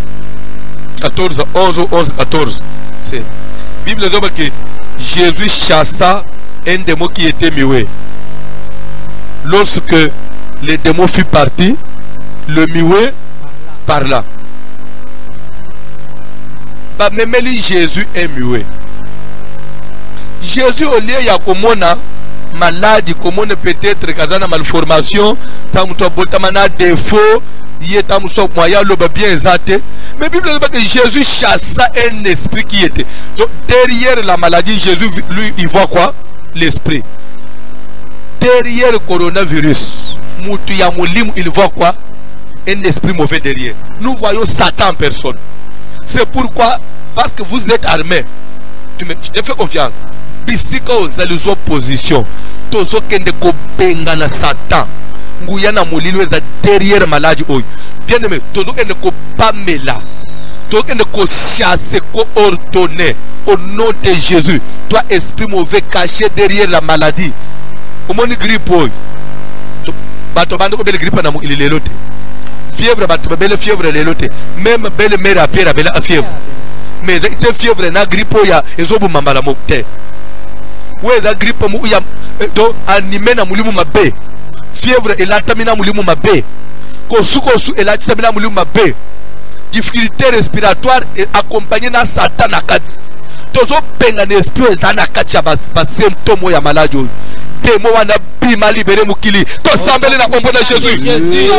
14, 11 ou 11, 14, c'est la Bible dit que Jésus chassa un démon qui était muet. Lorsque le démon fut parti, le muet parla. Même Jésus est muet. Jésus au lieu ya komona maladie komona peut-être kazana malformation tamuto botamana défaut yetamuso moya loba bien zate mais Bible dit que Jésus chassa un esprit qui était donc derrière la maladie Jésus lui il voit quoi? L'esprit. Derrière le coronavirus mutu ya mulimu il voit quoi? Un esprit mauvais derrière. Nous voyons Satan en personne. C'est pourquoi, parce que vous êtes armés, je te fais confiance. Bisika aux oppositions, tozo kende ko benga na Satan. Nguyana molilo eza derrière maladie oyo. Bien aimé, tozo kende ko pamela. Tozo kende ko chasser, ko ordonner au nom de Jésus. Toi esprit mauvais caché derrière la maladie. Omoni grippe oyo. Bato bando ko belle grippe na mo ililelote. Fièvre bato belle fièvre lelote. Même belle mère a pierre belle fièvre. Mais cette fièvre na grippe ya ezobu mambala mokte. Ou eza grippe mu ya do animé na mulimu mabe. Fièvre elatamina mulimu mabe. Kosu elatamina mulimu mabe. Difficulté respiratoire et accompagné na Satan na kati. Tozo penga na esprit na kati ya ba symptômes ya maladie. Démon wana bima libéré mukili. To sambele na kombo na Jésus. Jésus.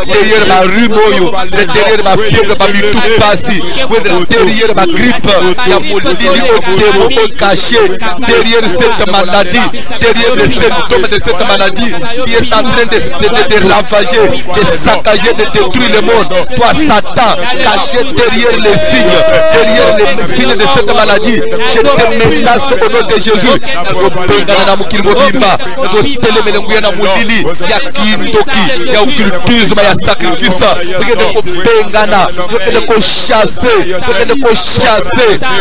derrière ma rhume, derrière ma fièvre, ma mitou passi, derrière ma grippe, il y a mon démon caché, derrière cette maladie, derrière les symptômes de cette maladie qui est en train de ravager, de saccager, de détruire le monde. Toi, Satan, caché derrière les signes, derrière les signes de cette maladie, je te menace au nom de Jésus. Il y a occultisme, il y a sacrifice.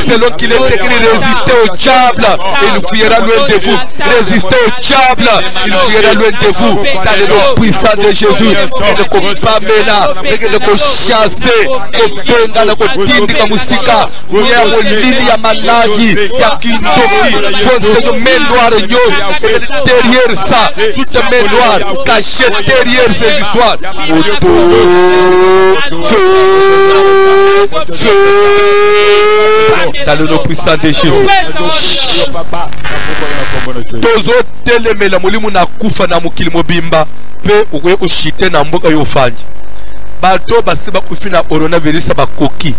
Selon qu'il est écrit, résistez au diable, il fuira loin de vous. Résistez au diable, il fuira loin de vous. Dans le nom puissant de Jésus, derrière ça, toute main noire cachée derrière ces histoires. Dans le nom puissant de Jésus. Tozo telemela mulimu na kufa na mukili mobimba pe ukwe ushite na mboka yofanji. bato basiba kufina coronavirus bakoki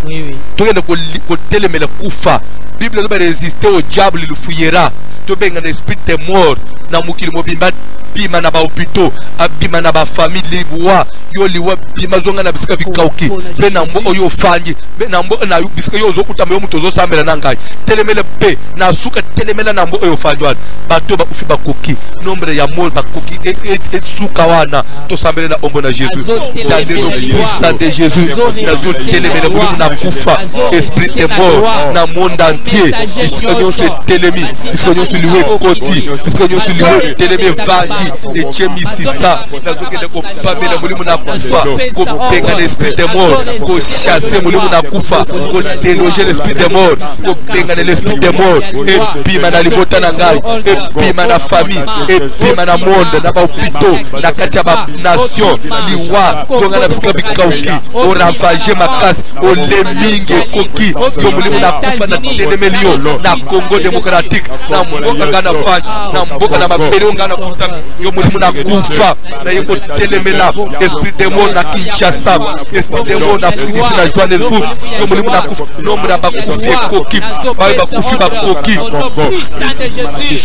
togenda kotelemela kufa Bible zo ba résister au diable il fuyera to benga na esprit de mort na mukili mobimba bima na ba hôpitaux abima na ba famille liwa yo liwa bima zonga na bisika bikauki be na mbo oyo fangi be na mbo na bisika yo zo kutamba yo muto zo sambela na ngai telemele pe na suka telemela na mbo oyo fangi wana bato ba ufi bakoki nombre ya mort bakoki et suka wana to sambela na ombo na Jésus dans le nom puissant de Jésus na zo telemele mulimu na kufa esprit de mort na monde entier bisika yo se telemi bisika yo se liwe koti bisika yo se liwe telemi vangi et chemisisa na zo kende ko pamela mulimu na kufa ko penga l'esprit de mort ko chasser mulimu na kufa ko déloger l'esprit de mort ko penga l'esprit de mort et bima na libota na ngai et bima na famille et bima na monde na ba hôpitaux na kati ya ba nation liwa tonga na bisika bikauki o ravager makasi o leminge koki yo mulimu na kufa na telemeliyo na Congo démocratique na mboka ngana fanya na mboka na mabere ngana kuta yo mulimu na kufa na yeko telemela esprit de mort na Kinshasa esprit de mort na Afrique na Johannesburg yo mulimu na kufa nombre ya bakufi koki ba kufi bakoki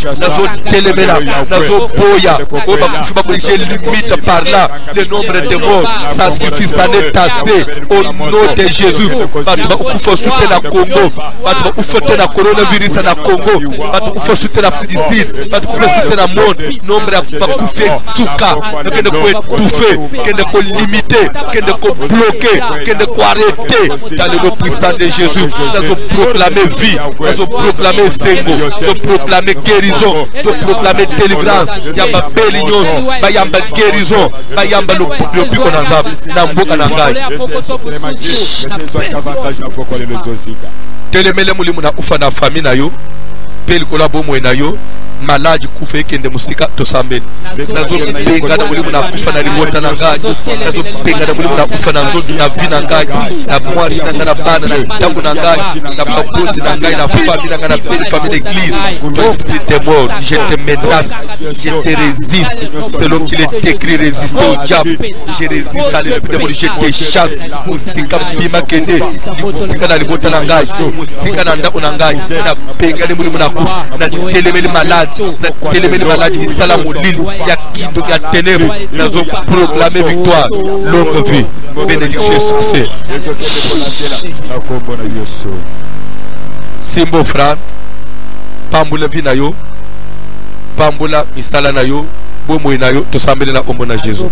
nazo telemela nazo boya o bakufi bakolishe limite par là le nombre de morts ça suffit ça n'est assez au nom de Jésus bato bakufa supe na Congo bato bakufa na coronavirus na Congo bato bakufa supe na Afrique du Sud bato bakufa supe na monde nombre ya bakufi suka kende ko étouffer kende ko limiter kende ko bloquer kende ko arrêter dans le nom puissant de Jésus nous proclamer vie nous proclamer sengo nous proclamer guérison nous proclamer délivrance yamba belignon ba yamba guérison ba yamba le piko na nzambe na mboka na ngai telemele mulimu na ufa na famille na yo peli kolabo mwe na yo maladi kufa ekende musika tosambeni nazo penga na mulimu na kufa na libota na ngai nazo penga na mulimu na kufa na nzoto na vi na ngai na mwasi na ngana bana na ntango na ngai na baboti na ngai na famille na ngana belle famille d'église ton esprit de mort je te menace je te résiste selon qu'il est écrit résister au diable je résiste à l'esprit de mort je te chasse musika bima kende musika na libota na ngai musika na ndako na ngai na penga na mulimu na kufa na telemeli malade na telemeli maladi salamu lili ya kindo ya ténèbres nazo proclamer victoire longue vie bénédiction et succès simbo frère pambula vie na yo pambula misala na yo bomo na yo to sambele na ombo na Jésus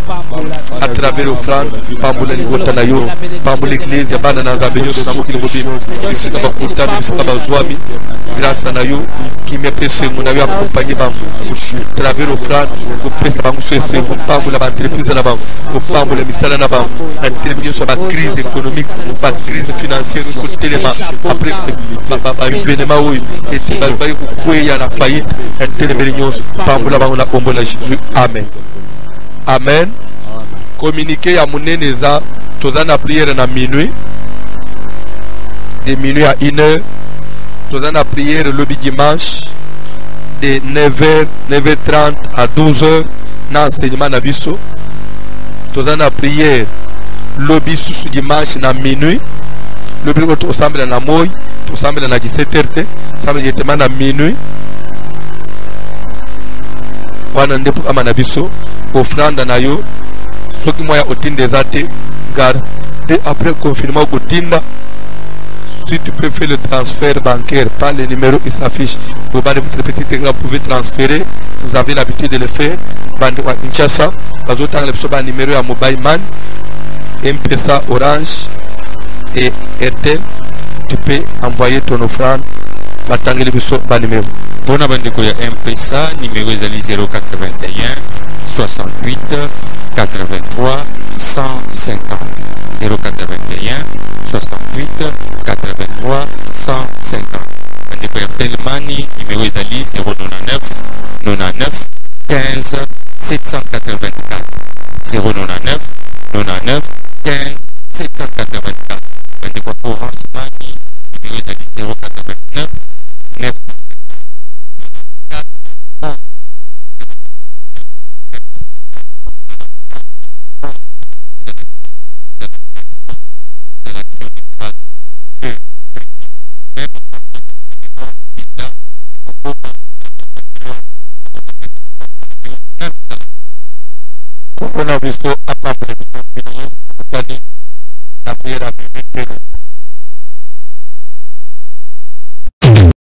à travers offrande pambula ni vota na yo pambula l'église ya bana na nzambe nyoso na mokili mobimba bisika bakutana bisika bazwami grâce na yo qui me pese mon ayo accompagner bango travers offrande ko pesa bango sese ko pambula ba entreprise na bango ko pambula misala na bango na terminer sur ba crise économique ba crise financière ko telema après ba événement oui et c'est ba ko ya na faillite et terminer nyoso pambula bango na ombo na Jésus. Amen. Amen. Communiquer à Mouneneza, tous en prière à minuit. De minuit à 1h. Tous en prière le dimanche. De 9h, 9h30 à 12h. Dans l'enseignement Nabiso. Tous en prière le dimanche à minuit. Le bureau au semble à Moy. Au semble à 17h. Semble à minuit. Wana ndepo kama na biso offrande na yo soki moya otinde zate garde après confinement kotinda si tu peux faire le transfert bancaire par le numéro qui s'affiche vous allez votre petit écran vous pouvez transférer si vous avez l'habitude de le faire bande wa Kinshasa bazotanga le biso ba numéro ya mobile man M-Pesa Orange et Airtel tu peux envoyer ton offrande batangeli biso ba numéro Pour la bande de M-Pesa, numéro est 081 68 83 150. 081 68 83 150. Bande de Airtel Money, numéro est 099 99 15 784. 099 99 15 784. Bande de Orange Money, numéro est 089 9. On a vu ça à part de la prière à